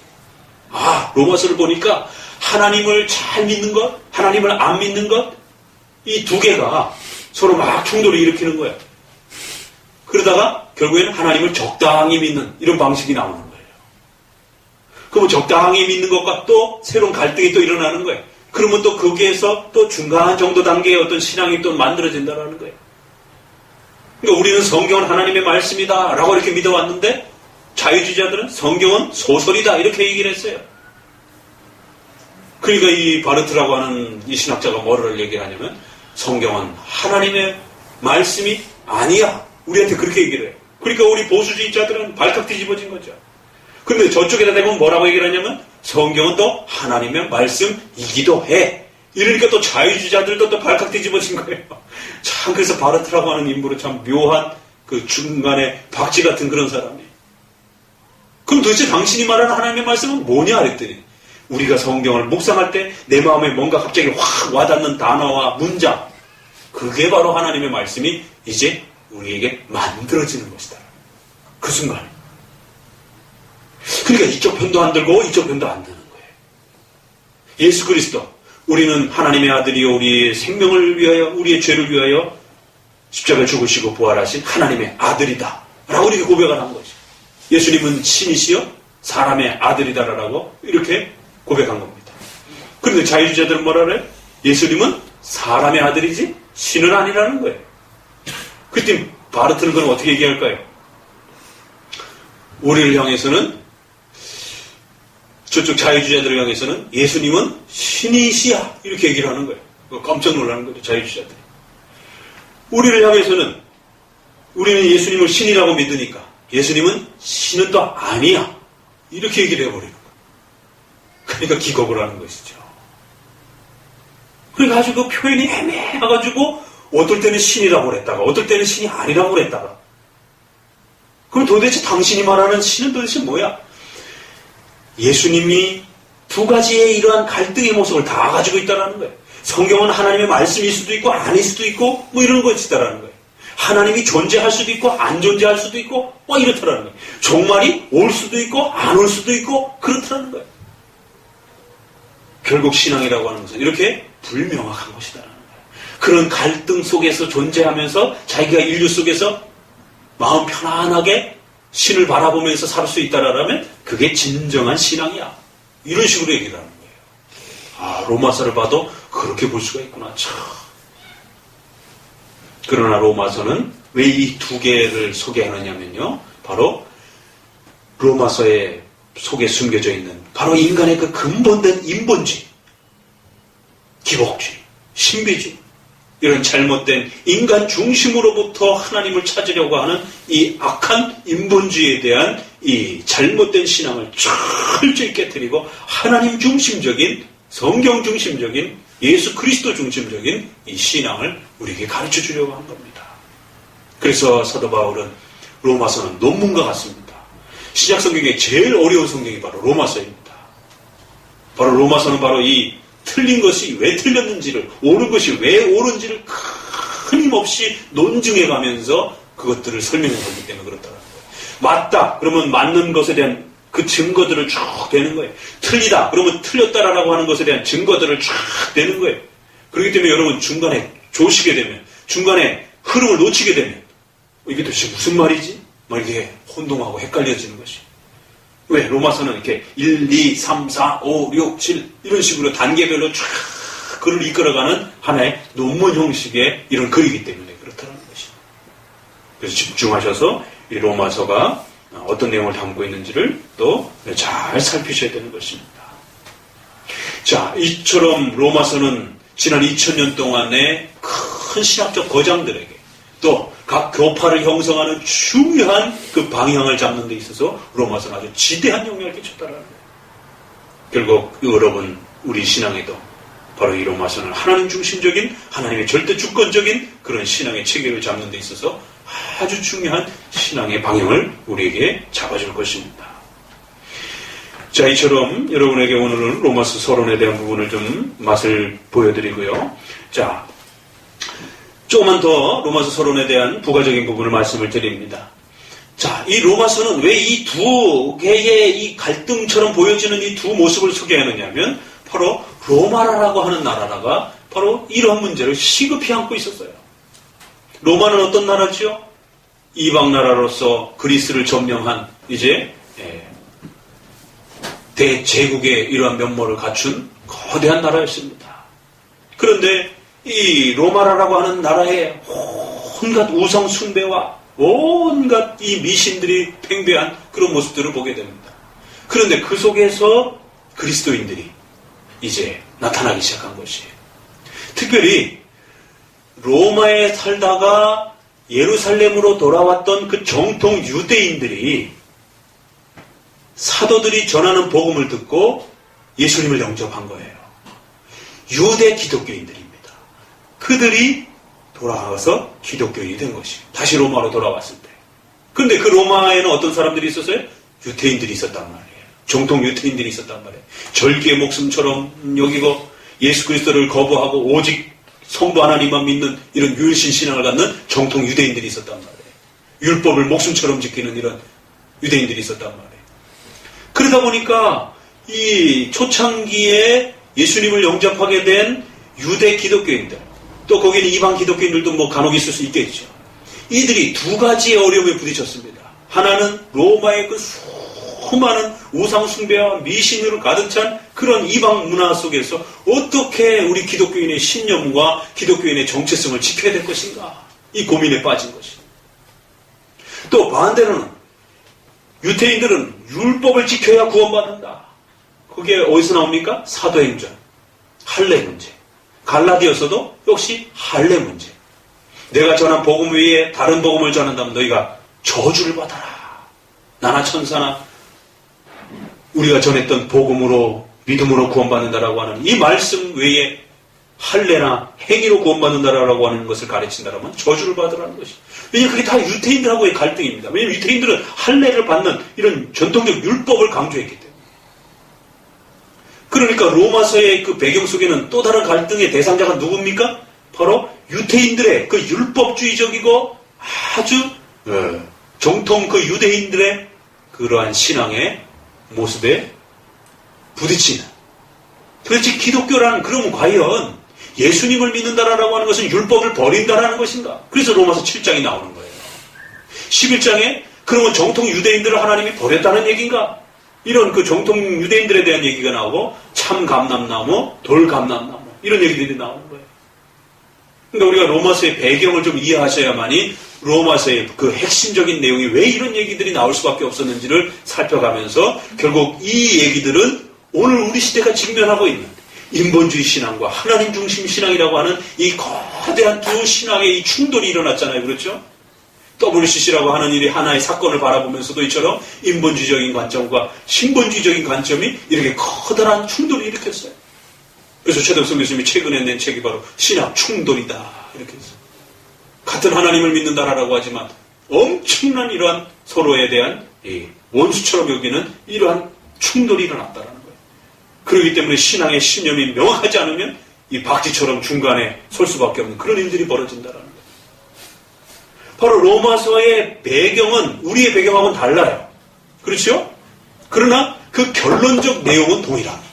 로마서를 보니까 하나님을 잘 믿는 것, 하나님을 안 믿는 것, 이 두 개가 서로 막 충돌을 일으키는 거예요. 그러다가 결국에는 하나님을 적당히 믿는 이런 방식이 나오는 거예요. 그러면 적당히 믿는 것과 또 새로운 갈등이 또 일어나는 거예요. 그러면 또 거기에서 또 중간 정도 단계의 어떤 신앙이 또 만들어진다는 거예요. 그러니까 우리는 성경은 하나님의 말씀이다 라고 이렇게 믿어왔는데 자유주의자들은 성경은 소설이다 이렇게 얘기를 했어요. 그러니까 이 바르트라고 하는 이 신학자가 뭐를 얘기를 하냐면 성경은 하나님의 말씀이 아니야. 우리한테 그렇게 얘기를 해요. 그러니까 우리 보수주의자들은 발칵 뒤집어진 거죠. 근데 저쪽에다 대면 뭐라고 얘기를 하냐면 성경은 또 하나님의 말씀이기도 해. 이러니까 또 자유주의자들도 또 발칵 뒤집어진 거예요. 참 그래서 바르트라고 하는 인물은 참 묘한 그 중간에 박쥐 같은 그런 사람이에요. 그럼 도대체 당신이 말하는 하나님의 말씀은 뭐냐 그랬더니 우리가 성경을 묵상할 때 내 마음에 뭔가 갑자기 확 와닿는 단어와 문장 그게 바로 하나님의 말씀이 이제 우리에게 만들어지는 것이다. 그 순간에. 그러니까 이쪽 편도 안 들고 이쪽 편도 안 드는 거예요. 예수 그리스도 우리는 하나님의 아들이요 우리의 생명을 위하여 우리의 죄를 위하여 십자가에 죽으시고 부활하신 하나님의 아들이다 라고 이렇게 고백을 한 거죠. 예수님은 신이시여 사람의 아들이다라고 이렇게 고백한 겁니다. 그런데 자유주의자들은 뭐라 그래요? 예수님은 사람의 아들이지 신은 아니라는 거예요. 그때 바르트는 그럼 어떻게 얘기할까요? 우리를 향해서는 저쪽 자유주의자들을 향해서는 예수님은 신이시야 이렇게 얘기를 하는 거예요. 깜짝 놀라는 거죠. 자유주의자들이. 우리를 향해서는 우리는 예수님을 신이라고 믿으니까 예수님은 신은 또 아니야 이렇게 얘기를 해버리는 거예요. 그러니까 기겁을 하는 것이죠. 그러니까 아주 그 표현이 애매해가지고 어떨 때는 신이라고 그랬다가 어떨 때는 신이 아니라고 그랬다가 그럼 도대체 당신이 말하는 신은 도대체 뭐야? 예수님이 두 가지의 이러한 갈등의 모습을 다 가지고 있다는 거예요. 성경은 하나님의 말씀일 수도 있고 아닐 수도 있고 뭐 이런 것이다라는 거예요. 하나님이 존재할 수도 있고 안 존재할 수도 있고 뭐 이렇다라는 거예요. 종말이 올 수도 있고 안 올 수도 있고 그렇다는 거예요. 결국 신앙이라고 하는 것은 이렇게 불명확한 것이다라는 거예요. 그런 갈등 속에서 존재하면서 자기가 인류 속에서 마음 편안하게 신을 바라보면서 살 수 있다라면 그게 진정한 신앙이야. 이런 식으로 얘기를 하는 거예요. 아, 로마서를 봐도 그렇게 볼 수가 있구나. 참. 그러나 로마서는 왜 이 두 개를 소개하느냐면요. 바로 로마서의 속에 숨겨져 있는 바로 인간의 그 근본된 인본주의, 기복주의, 신비주의 이런 잘못된 인간 중심으로부터 하나님을 찾으려고 하는 이 악한 인본주의에 대한 이 잘못된 신앙을 철저히 깨뜨리고 하나님 중심적인 성경 중심적인 예수 그리스도 중심적인 이 신앙을 우리에게 가르쳐 주려고 한 겁니다. 그래서 사도 바울은 로마서는 논문과 같습니다. 신약 성경의 제일 어려운 성경이 바로 로마서입니다. 바로 로마서는 바로 이 틀린 것이 왜 틀렸는지를 옳은 것이 왜 옳은지를 끊임없이 논증해 가면서 그것들을 설명해 보기 때문에 그렇다는 거예요. 맞다 그러면 맞는 것에 대한 그 증거들을 쭉 대는 거예요. 틀리다 그러면 틀렸다라고 하는 것에 대한 증거들을 쭉 대는 거예요. 그렇기 때문에 여러분 중간에 조시게 되면 중간에 흐름을 놓치게 되면 이게 도대체 무슨 말이지? 막 이게 혼동하고 헷갈려지는 것이. 왜? 로마서는 이렇게 1, 2, 3, 4, 5, 6, 7 이런 식으로 단계별로 쫙 글을 이끌어가는 하나의 논문 형식의 이런 글이기 때문에 그렇다는 것이. 그래서 집중하셔서 이 로마서가 어떤 내용을 담고 있는지를 또 잘 살피셔야 되는 것입니다. 자, 이처럼 로마서는 지난 2000년 동안의 큰 신학적 거장들에게 또 각 교파를 형성하는 중요한 그 방향을 잡는 데 있어서 로마서는 아주 지대한 영향을 끼쳤다라는 거예요. 결국 여러분 우리 신앙에도 바로 이 로마서는 하나님 중심적인 하나님의 절대 주권적인 그런 신앙의 체계를 잡는 데 있어서 아주 중요한 신앙의 방향을 우리에게 잡아줄 것입니다. 자, 이처럼 여러분에게 오늘은 로마서 서론에 대한 부분을 좀 맛을 보여드리고요. 자, 조금만 더 로마서 서론에 대한 부가적인 부분을 말씀을 드립니다. 자, 이 로마서는 왜 이 두 개의 이 갈등처럼 보여지는 이 두 모습을 소개하느냐면 바로 로마라고 하는 나라가 바로 이런 문제를 시급히 안고 있었어요. 로마는 어떤 나라죠? 이방 나라로서 그리스를 점령한 이제 대제국의 이러한 면모를 갖춘 거대한 나라였습니다. 그런데 이 로마라고 하는 나라에 온갖 우상 숭배와 온갖 이 미신들이 팽배한 그런 모습들을 보게 됩니다. 그런데 그 속에서 그리스도인들이 이제 나타나기 시작한 것이에요. 특별히 로마에 살다가 예루살렘으로 돌아왔던 그 정통 유대인들이 사도들이 전하는 복음을 듣고 예수님을 영접한 거예요. 유대 기독교인들입니다. 그들이 돌아가서 기독교인이 된 것이에요. 다시 로마로 돌아왔을 때. 그런데 그 로마에는 어떤 사람들이 있었어요? 유태인들이 있었단 말이에요. 정통 유태인들이 있었단 말이에요. 절기의 목숨처럼 여기고 예수 그리스도를 거부하고 오직 성부 하나님만 믿는 이런 유일신 신앙을 갖는 정통 유대인들이 있었단 말이에요. 율법을 목숨처럼 지키는 이런 유대인들이 있었단 말이에요. 그러다 보니까 이 초창기에 예수님을 영접하게 된 유대 기독교인들, 또 거기는 이방 기독교인들도 뭐 간혹 있을 수 있겠죠. 이들이 두 가지의 어려움에 부딪혔습니다. 하나는 로마의 그 수많은 우상 숭배와 미신으로 가득 찬 그런 이방 문화 속에서 어떻게 우리 기독교인의 신념과 기독교인의 정체성을 지켜야 될 것인가, 이 고민에 빠진 것입니다. 또 반대로는 유태인들은 율법을 지켜야 구원받는다. 그게 어디서 나옵니까? 사도행전, 할례 문제. 갈라디아서도 역시 할례 문제. 내가 전한 복음 외에 다른 복음을 전한다면 너희가 저주를 받아라. 나나 천사나 우리가 전했던 복음으로 믿음으로 구원받는다라고 하는 이 말씀 외에 할례나 행위로 구원받는다라고 하는 것을 가르친다라면 저주를 받으라는 것이. 왜냐하면 그게 다 유태인들하고의 갈등입니다. 왜냐하면 유태인들은 할례를 받는 이런 전통적 율법을 강조했기 때문에. 그러니까 로마서의 그 배경 속에는 또 다른 갈등의 대상자가 누굽니까? 바로 유태인들의 그 율법주의적이고 아주 정통 그 유대인들의 그러한 신앙의 모습에 부딪히는. 도대체 기독교라는, 그러면 과연 예수님을 믿는다라고 하는 것은 율법을 버린다라는 것인가? 그래서 로마서 7장이 나오는 거예요. 11장에 그러면 정통 유대인들을 하나님이 버렸다는 얘기인가? 이런 그 정통 유대인들에 대한 얘기가 나오고 참감람나무, 돌감람나무 이런 얘기들이 나오는 거예요. 그러니까 우리가 로마서의 배경을 좀 이해하셔야만이 로마서의 그 핵심적인 내용이 왜 이런 얘기들이 나올 수밖에 없었는지를 살펴가면서 결국 이 얘기들은 오늘 우리 시대가 직면하고 있는 인본주의 신앙과 하나님 중심 신앙이라고 하는 이 거대한 두 신앙의 이 충돌이 일어났잖아요. 그렇죠? WCC라고 하는 일이 하나의 사건을 바라보면서도 이처럼 인본주의적인 관점과 신본주의적인 관점이 이렇게 커다란 충돌을 일으켰어요. 그래서 최덕성 교수님이 최근에 낸 책이 바로 신학 충돌이다 이렇게 했어요. 같은 하나님을 믿는다라고 하지만 엄청난 이러한 서로에 대한 원수처럼 여기는 이러한 충돌이 일어났다라는 거예요. 그렇기 때문에 신앙의 신념이 명확하지 않으면 이 박쥐처럼 중간에 설 수밖에 없는 그런 일들이 벌어진다라는 거예요. 바로 로마서의 배경은 우리의 배경하고는 달라요. 그렇죠? 그러나 그 결론적 내용은 동일합니다.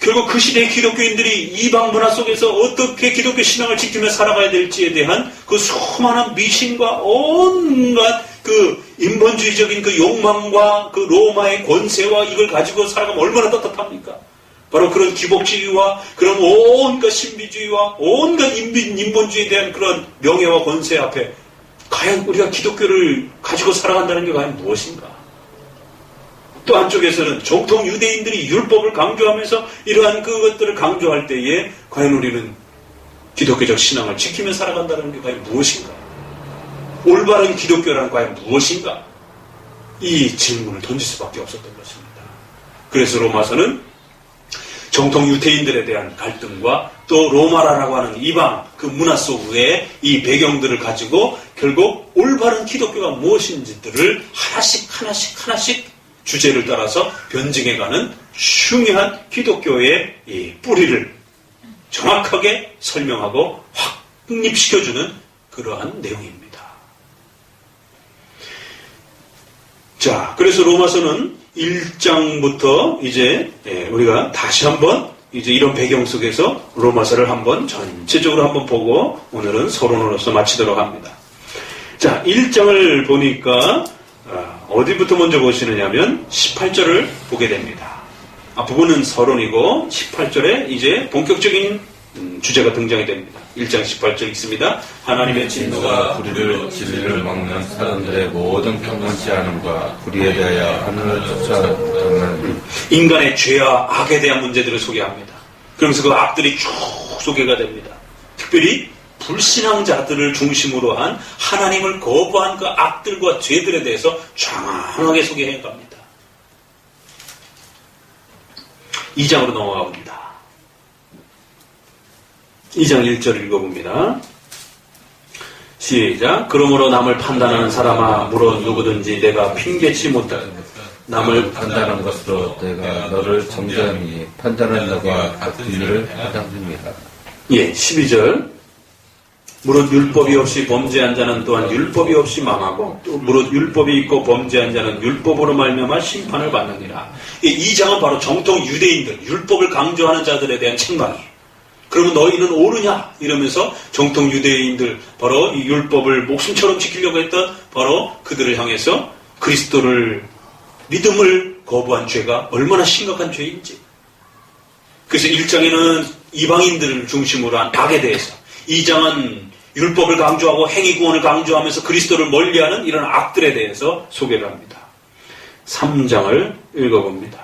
결국 그 시대의 기독교인들이 이방 문화 속에서 어떻게 기독교 신앙을 지키며 살아가야 될지에 대한 그 수많은 미신과 온갖 그 인본주의적인 그 욕망과 그 로마의 권세와 이걸 가지고 살아가면 얼마나 떳떳합니까? 바로 그런 기복주의와 그런 온갖 신비주의와 온갖 인본주의에 대한 그런 명예와 권세 앞에 과연 우리가 기독교를 가지고 살아간다는 게 과연 무엇인가? 또 한쪽에서는 정통 유대인들이 율법을 강조하면서 이러한 그것들을 강조할 때에 과연 우리는 기독교적 신앙을 지키며 살아간다는 게 과연 무엇인가? 올바른 기독교란 과연 무엇인가? 이 질문을 던질 수밖에 없었던 것입니다. 그래서 로마서는 정통 유태인들에 대한 갈등과 또 로마라라고 하는 이방 그 문화 속의 이 배경들을 가지고 결국 올바른 기독교가 무엇인지들을 하나씩 주제를 따라서 변증해가는 중요한 기독교의 이 뿌리를 정확하게 설명하고 확립시켜주는 그러한 내용입니다. 자, 그래서 로마서는 1장부터 이제 우리가 다시 한번 이제 이런 배경 속에서 로마서를 한번 전체적으로 한번 보고 오늘은 서론으로서 마치도록 합니다. 자, 1장을 보니까 어디부터 먼저 보시느냐 하면 18절을 보게 됩니다. 앞부분은 서론이고 18절에 이제 본격적인 주제가 등장이 됩니다. 1장 18절 읽습니다. 하나님의 진노가 불의를 진리를 막는 사람들의 모든 평범치 않음과 불의에 대하여 하늘을 쫓아가는 인간의 죄와 악에 대한 문제들을 소개합니다. 그러면서 그 악들이 쭉 소개가 됩니다. 특별히 불신앙자들을 중심으로 한 하나님을 거부한 그 악들과 죄들에 대해서 장황하게 소개해 갑니다. 2장으로 넘어가 봅니다. 2장 1절 읽어봅니다. 시작. 그러므로 남을 판단하는 사람아, 물론 누구든지 내가 핑계치 못하는 남을 판단한 것으로 내가 너를 정죄하니 판단은 너가 같은 일을 해당됩니다. 예, 12절. 무릇 율법이 없이 범죄한 자는 또한 율법이 없이 망하고 또 무릇 율법이 있고 범죄한 자는 율법으로 말미암아 심판을 받느니라. 이 장은 바로 정통 유대인들, 율법을 강조하는 자들에 대한 책망이에요. 그러면 너희는 옳으냐? 이러면서 정통 유대인들, 바로 이 율법을 목숨처럼 지키려고 했던 바로 그들을 향해서 그리스도를, 믿음을 거부한 죄가 얼마나 심각한 죄인지. 그래서 1장에는 이방인들을 중심으로 한 악에 대해서, 2장은 율법을 강조하고 행위구원을 강조하면서 그리스도를 멀리하는 이런 악들에 대해서 소개를 합니다. 3장을 읽어봅니다.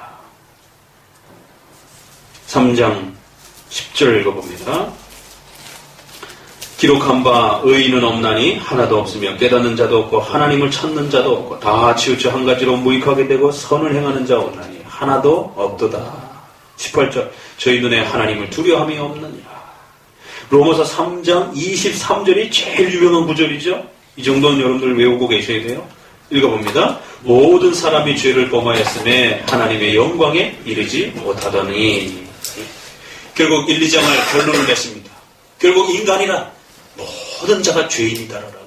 3장 10절 읽어봅니다. 기록한 바 의인은 없나니 하나도 없으며 깨닫는 자도 없고 하나님을 찾는 자도 없고 다 치우쳐 한 가지로 무익하게 되고 선을 행하는 자 없나니 하나도 없도다. 18절 저희 눈에 하나님을 두려움이 없느니라. 로마서 3장 23절이 제일 유명한 구절이죠. 이 정도는 여러분들 외우고 계셔야 돼요. 읽어봅니다. 모든 사람이 죄를 범하였음에 하나님의 영광에 이르지 못하더니. 결국 1, 2장을 결론을 냈습니다. 결국 인간이란 모든 자가 죄인이다라고.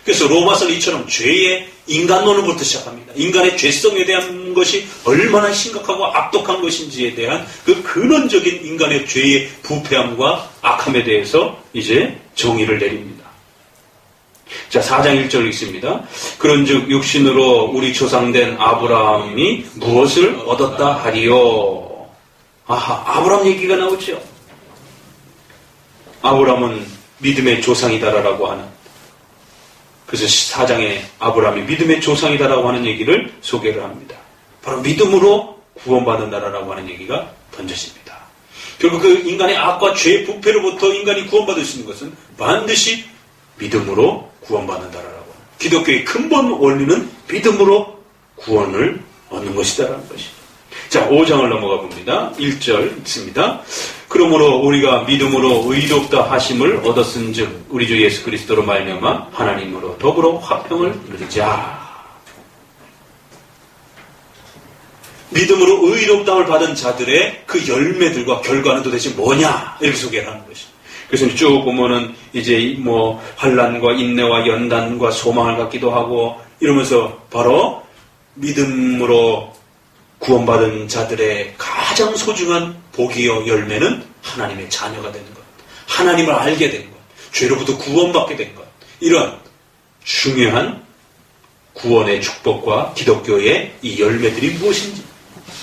그래서 로마서는 이처럼 죄의 인간론으로부터 시작합니다. 인간의 죄성에 대한 것이 얼마나 심각하고 악독한 것인지에 대한 그 근원적인 인간의 죄의 부패함과 악함에 대해서 이제 정의를 내립니다. 자, 4장 1절 읽습니다. 그런즉 육신으로 우리 조상된 아브라함이 무엇을 얻었다 하리요. 아하, 아브라함 얘기가 나오죠. 아브라함은 믿음의 조상이다라고 하는, 그래서 4장에 아브라함이 믿음의 조상이다라고 하는 얘기를 소개를 합니다. 바로 믿음으로 구원받는다라고 하는 얘기가 던져집니다. 결국 그 인간의 악과 죄 부패로부터 인간이 구원받을 수 있는 것은 반드시 믿음으로 구원받는다라고 하는, 기독교의 근본 원리는 믿음으로 구원을 얻는 것이다라는 것입니다. 자, 5장을 넘어가 봅니다. 1절 있습니다. 그러므로 우리가 믿음으로 의롭다 하심을 얻었은즉 우리 주 예수 그리스도로 말미암아 하나님으로 더불어 화평을 누리자. 믿음으로 의롭다함을 받은 자들의 그 열매들과 결과는 도대체 뭐냐? 이렇게 소개를 하는 것입니다. 그래서 쭉 보면은 이제 뭐 환난과 인내와 연단과 소망을 갖기도 하고 이러면서 바로 믿음으로 구원받은 자들의 가장 소중한 복이요 열매는 하나님의 자녀가 되는 것, 하나님을 알게 되는 것, 죄로부터 구원받게 된 것, 이런 중요한 구원의 축복과 기독교의 이 열매들이 무엇인지,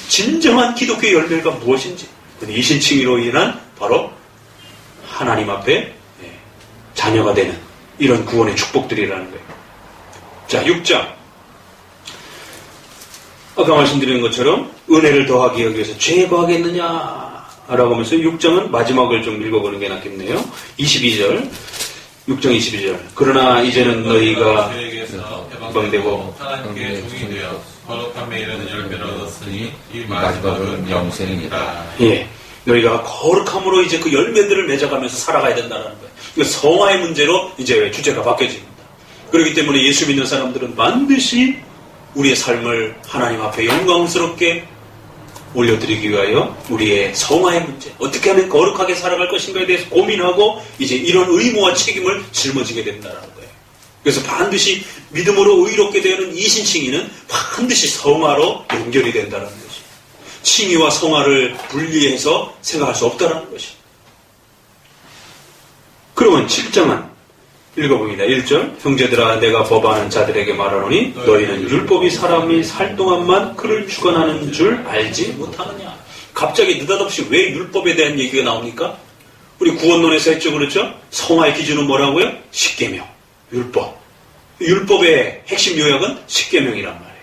진정한 기독교의 열매가 무엇인지, 이신칭의로 인한 바로 하나님 앞에 자녀가 되는 이런 구원의 축복들이라는 거예요. 자, 6장. 아까 말씀드린 것처럼 은혜를 더하기 위해서 죄에 거하겠느냐 라고 하면서 6장은 마지막을 좀 읽어보는 게 낫겠네요. 22절 6장 22절 그러나 이제는 너희가 해방되고 하나님께 종이 되어 거룩함에 이르는 열매를 얻었으니 이 마지막은 영생이다. 예, 너희가 거룩함으로 이제 그 열매들을 맺어가면서 살아가야 된다는 거예요. 그러니까 성화의 문제로 이제 주제가 바뀌어집니다. 그렇기 때문에 예수 믿는 사람들은 반드시 우리의 삶을 하나님 앞에 영광스럽게 올려드리기 위하여 우리의 성화의 문제, 어떻게 하면 거룩하게 살아갈 것인가에 대해서 고민하고 이제 이런 의무와 책임을 짊어지게 된다는 거예요. 그래서 반드시 믿음으로 의롭게 되는 이신칭의는 반드시 성화로 연결이 된다는 것이죠. 칭의와 성화를 분리해서 생각할 수 없다는 것이죠. 그러면 7장은 읽어봅니다. 1절. 형제들아 내가 법하는 자들에게 말하노니 너희는 율법이 사람이 살 동안만 그를 주관하는 줄 알지 못하느냐. 갑자기 느닷없이 왜 율법에 대한 얘기가 나옵니까? 우리 구원론에서 했죠. 그렇죠? 성화의 기준은 뭐라고요? 십계명, 율법. 율법의 핵심 요약은 십계명이란 말이에요.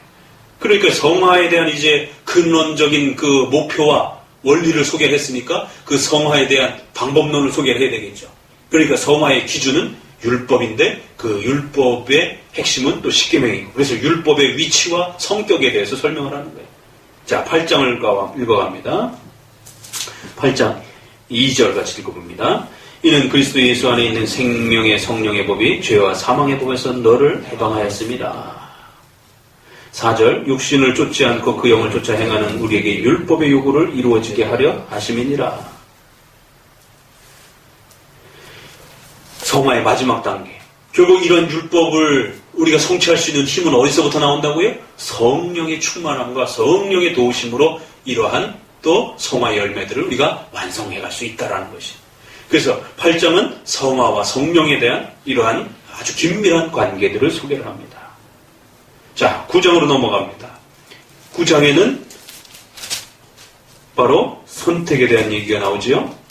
그러니까 성화에 대한 이제 근원적인 그 목표와 원리를 소개를 했으니까 그 성화에 대한 방법론을 소개를 해야 되겠죠. 그러니까 성화의 기준은 율법인데 그 율법의 핵심은 또 십계명이고, 그래서 율법의 위치와 성격에 대해서 설명을 하는 거예요. 자, 8장을 읽어갑니다. 8장 2절 같이 읽어봅니다. 이는 그리스도 예수 안에 있는 생명의 성령의 법이 죄와 사망의 법에서 너를 해방하였습니다. 4절. 육신을 쫓지 않고 그 영을 쫓아 행하는 우리에게 율법의 요구를 이루어지게 하려 하심이니라. 성화의 마지막 단계. 결국 이런 율법을 우리가 성취할 수 있는 힘은 어디서부터 나온다고요? 성령의 충만함과 성령의 도우심으로 이러한 또 성화의 열매들을 우리가 완성해 갈 수 있다는 것이. 그래서 8장은 성화와 성령에 대한 이러한 아주 긴밀한 관계들을 소개를 합니다. 자, 9장으로 넘어갑니다. 9장에는 바로 선택에 대한 얘기가 나오지요.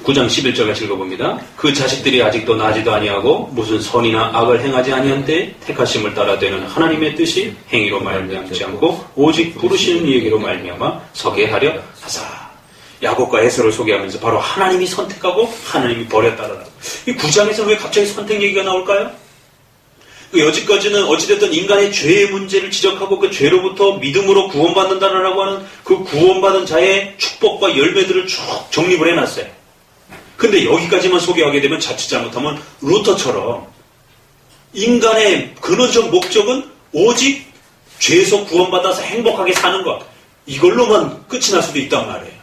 (9장 11절) 같이 읽어봅니다. 그 자식들이 아직도 나지도 아니하고 무슨 선이나 악을 행하지 아니한 때에 택하심을 따라 되는 하나님의 뜻이 행위로 말미암지 않고 오직 부르시는 이에게로 말미암아 서게 하려 하사. 야곱과 에서를 소개하면서 바로 하나님이 선택하고 하나님이 버렸다라고. 이 9장에서 왜 갑자기 선택 얘기가 나올까요? 여지까지는 어찌됐든 인간의 죄의 문제를 지적하고 그 죄로부터 믿음으로 구원받는다라고 하는 그 구원받은 자의 축복과 열매들을 쭉 정립을 해놨어요. 근데 여기까지만 소개하게 되면 자칫 잘못하면 루터처럼 인간의 근원적 목적은 오직 죄에서 구원받아서 행복하게 사는 것, 이걸로만 끝이 날 수도 있단 말이에요.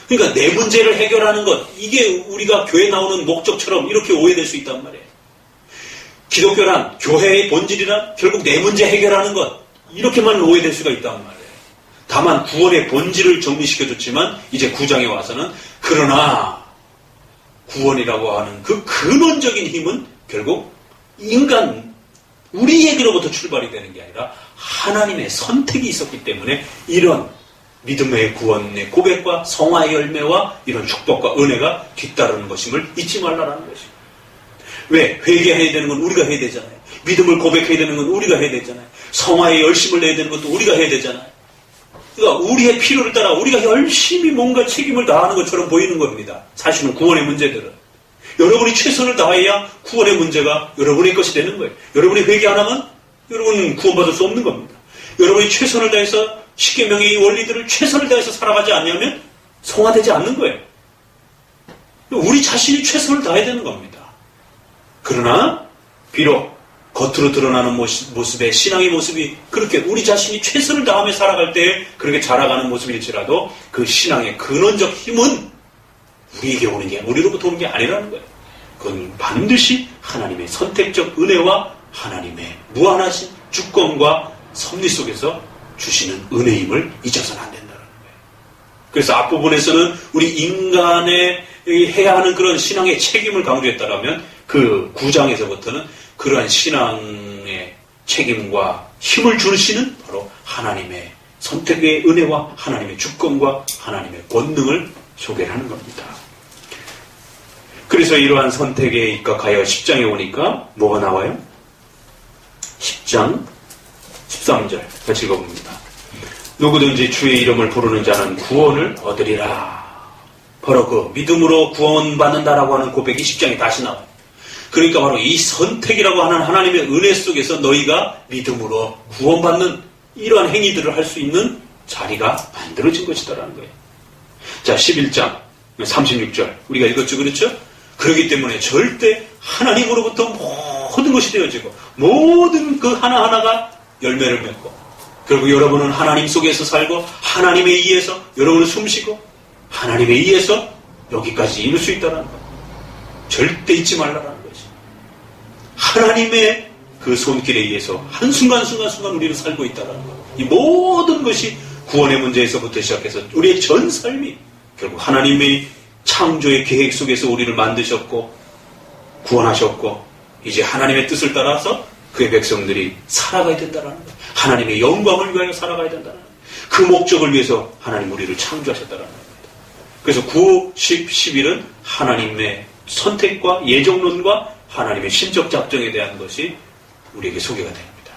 그러니까 내 문제를 해결하는 것, 이게 우리가 교회에 나오는 목적처럼 이렇게 오해될 수 있단 말이에요. 기독교란, 교회의 본질이란 결국 내 문제 해결하는 것, 이렇게만 오해될 수가 있단 말이에요. 다만 구원의 본질을 정리시켜줬지만 이제 9장에 와서는 그러나 구원이라고 하는 그 근원적인 힘은 결국 인간, 우리에게로부터 출발이 되는 게 아니라 하나님의 선택이 있었기 때문에 이런 믿음의 구원의 고백과 성화의 열매와 이런 축복과 은혜가 뒤따르는 것임을 잊지 말라라는 것입니다. 왜? 회개해야 되는 건 우리가 해야 되잖아요. 믿음을 고백해야 되는 건 우리가 해야 되잖아요. 성화에 열심을 내야 되는 것도 우리가 해야 되잖아요. 그러니까 우리의 필요를 따라 우리가 열심히 뭔가 책임을 다하는 것처럼 보이는 겁니다. 사실은 구원의 문제들은. 여러분이 최선을 다해야 구원의 문제가 여러분의 것이 되는 거예요. 여러분이 회개 안 하면 여러분은 구원받을 수 없는 겁니다. 여러분이 최선을 다해서 십계명의 원리들을 최선을 다해서 살아가지 않냐면 성화되지 않는 거예요. 우리 자신이 최선을 다해야 되는 겁니다. 그러나 비록 겉으로 드러나는 모습의 신앙의 모습이 그렇게 우리 자신이 최선을 다하며 살아갈 때 그렇게 자라가는 모습일지라도 그 신앙의 근원적 힘은 우리에게 오는 게, 우리로부터 오는 게 아니라는 거예요. 그건 반드시 하나님의 선택적 은혜와 하나님의 무한하신 주권과 섭리 속에서 주시는 은혜임을 잊어서는 안 된다는 거예요. 그래서 앞부분에서는 우리 인간의 해야 하는 그런 신앙의 책임을 강조했다라면 그 9장에서부터는 그러한 신앙의 책임과 힘을 주시는 바로 하나님의 선택의 은혜와 하나님의 주권과 하나님의 권능을 소개를 하는 겁니다. 그래서 이러한 선택에 입각하여 10장에 오니까 뭐가 나와요? 10장 13절 같이 읽어봅니다. 누구든지 주의 이름을 부르는 자는 구원을 얻으리라. 바로 그 믿음으로 구원받는다라고 하는 고백이 10장에 다시 나와요. 그러니까 바로 이 선택이라고 하는 하나님의 은혜 속에서 너희가 믿음으로 구원받는 이러한 행위들을 할 수 있는 자리가 만들어진 것이다라는 거예요. 자, 11장 36절 우리가 읽었죠, 그렇죠? 그렇기 때문에 절대 하나님으로부터 모든 것이 되어지고 모든 그 하나하나가 열매를 맺고 결국 여러분은 하나님 속에서 살고 하나님에 의해서 여러분은 숨쉬고 하나님에 의해서 여기까지 이룰 수 있다는 것. 절대 잊지 말라는 것이. 하나님의 그 손길에 의해서 한순간 우리는 살고 있다는 것. 이 모든 것이 구원의 문제에서부터 시작해서 우리의 전 삶이 결국 하나님의 창조의 계획 속에서 우리를 만드셨고 구원하셨고 이제 하나님의 뜻을 따라서 그의 백성들이 살아가야 된다는 거예요. 하나님의 영광을 위하여 살아가야 된다는 거예요. 그 목적을 위해서 하나님 우리를 창조하셨다는 겁니다. 그래서 9, 10, 11은 하나님의 선택과 예정론과 하나님의 신적 작정에 대한 것이 우리에게 소개가 됩니다.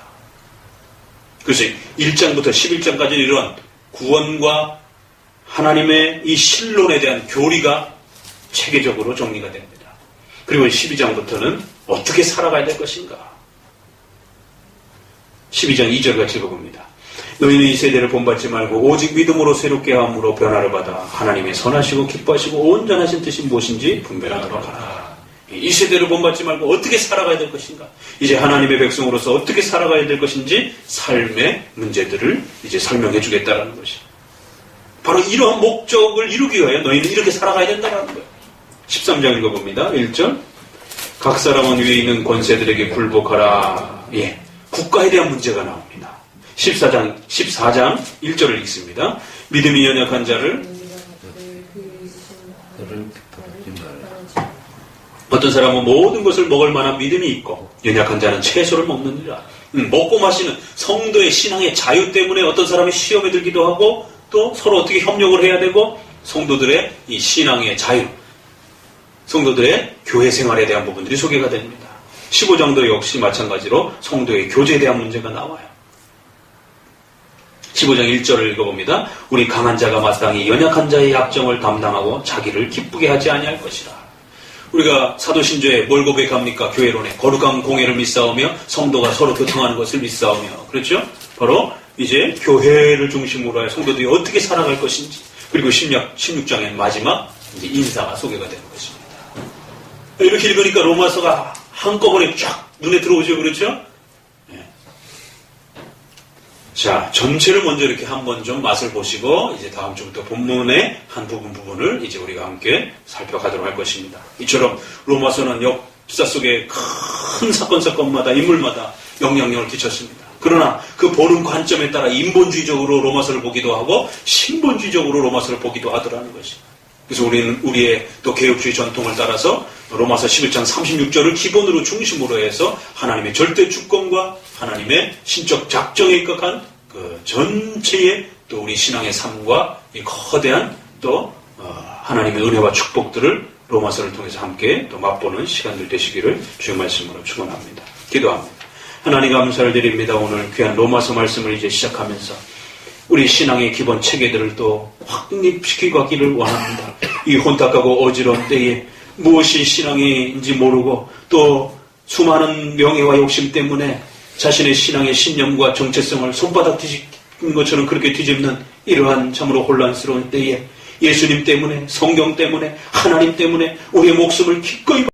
그래서 1장부터 11장까지 이런 구원과 하나님의 이 신론에 대한 교리가 체계적으로 정리가 됩니다. 그리고 12장부터는 어떻게 살아가야 될 것인가. 12장 2절 같이 읽어봅니다. 너희는 이 세대를 본받지 말고 오직 믿음으로 새롭게 함으로 변화를 받아 하나님의 선하시고 기뻐하시고 온전하신 뜻이 무엇인지 분별하도록 하라. 이 세대를 본받지 말고 어떻게 살아가야 될 것인가. 이제 하나님의 백성으로서 어떻게 살아가야 될 것인지 삶의 문제들을 이제 설명해 주겠다라는 것이. 바로 이러한 목적을 이루기 위하여 너희는 이렇게 살아가야 된다는 거예요. 13장 읽어봅니다. 1절. 각 사람은 위에 있는 권세들에게 굴복하라. 예, 국가에 대한 문제가 나옵니다. 14장 1절을 읽습니다. 믿음이 연약한 자를 어떤 사람은 모든 것을 먹을 만한 믿음이 있고 연약한 자는 채소를 먹느니라. 먹고 마시는 성도의 신앙의 자유 때문에 어떤 사람이 시험에 들기도 하고 또 서로 어떻게 협력을 해야 되고 성도들의 이 신앙의 자유, 성도들의 교회 생활에 대한 부분들이 소개가 됩니다. 15장도 역시 마찬가지로 성도의 교제에 대한 문제가 나와요. 15장 1절을 읽어봅니다. 우리 강한 자가 마땅히 연약한 자의 약정을 담당하고 자기를 기쁘게 하지 아니할 것이라. 우리가 사도신조에 뭘 고백합니까? 교회론에 거룩한 공회를 믿사오며 성도가 서로 교통하는 것을 믿사오며, 그렇죠? 바로 이제 교회를 중심으로 하여 성도들이 어떻게 살아갈 것인지, 그리고 16장의 마지막 이제 인사가 소개가 되는 것입니다. 이렇게 읽으니까 로마서가 한꺼번에 쫙 눈에 들어오죠, 그렇죠? 자, 전체를 먼저 이렇게 한번 좀 맛을 보시고 이제 다음 주부터 본문의 한 부분을 이제 우리가 함께 살펴가도록 할 것입니다. 이처럼 로마서는 역사 속에 큰 사건마다 인물마다 영향력을 끼쳤습니다. 그러나 그 보는 관점에 따라 인본주의적으로 로마서를 보기도 하고 신본주의적으로 로마서를 보기도 하더라는 것입니다. 그래서 우리는 우리의 또 개혁주의 전통을 따라서 로마서 11장 36절을 기본으로 중심으로 해서 하나님의 절대 주권과 하나님의 신적 작정에 입각한 그 전체의 또 우리 신앙의 삶과 이 거대한 또 하나님의 은혜와 축복들을 로마서를 통해서 함께 또 맛보는 시간들 되시기를 주의 말씀으로 축원합니다. 기도합니다. 하나님 감사를 드립니다. 오늘 귀한 로마서 말씀을 이제 시작하면서 우리 신앙의 기본 체계들을 또 확립시키고 가기를 원합니다. 이 혼탁하고 어지러운 때에 무엇이 신앙인지 모르고 또 수많은 명예와 욕심 때문에 자신의 신앙의 신념과 정체성을 손바닥 뒤집는 것처럼 그렇게 뒤집는 이러한 참으로 혼란스러운 때에 예수님 때문에, 성경 때문에, 하나님 때문에 우리의 목숨을 기꺼이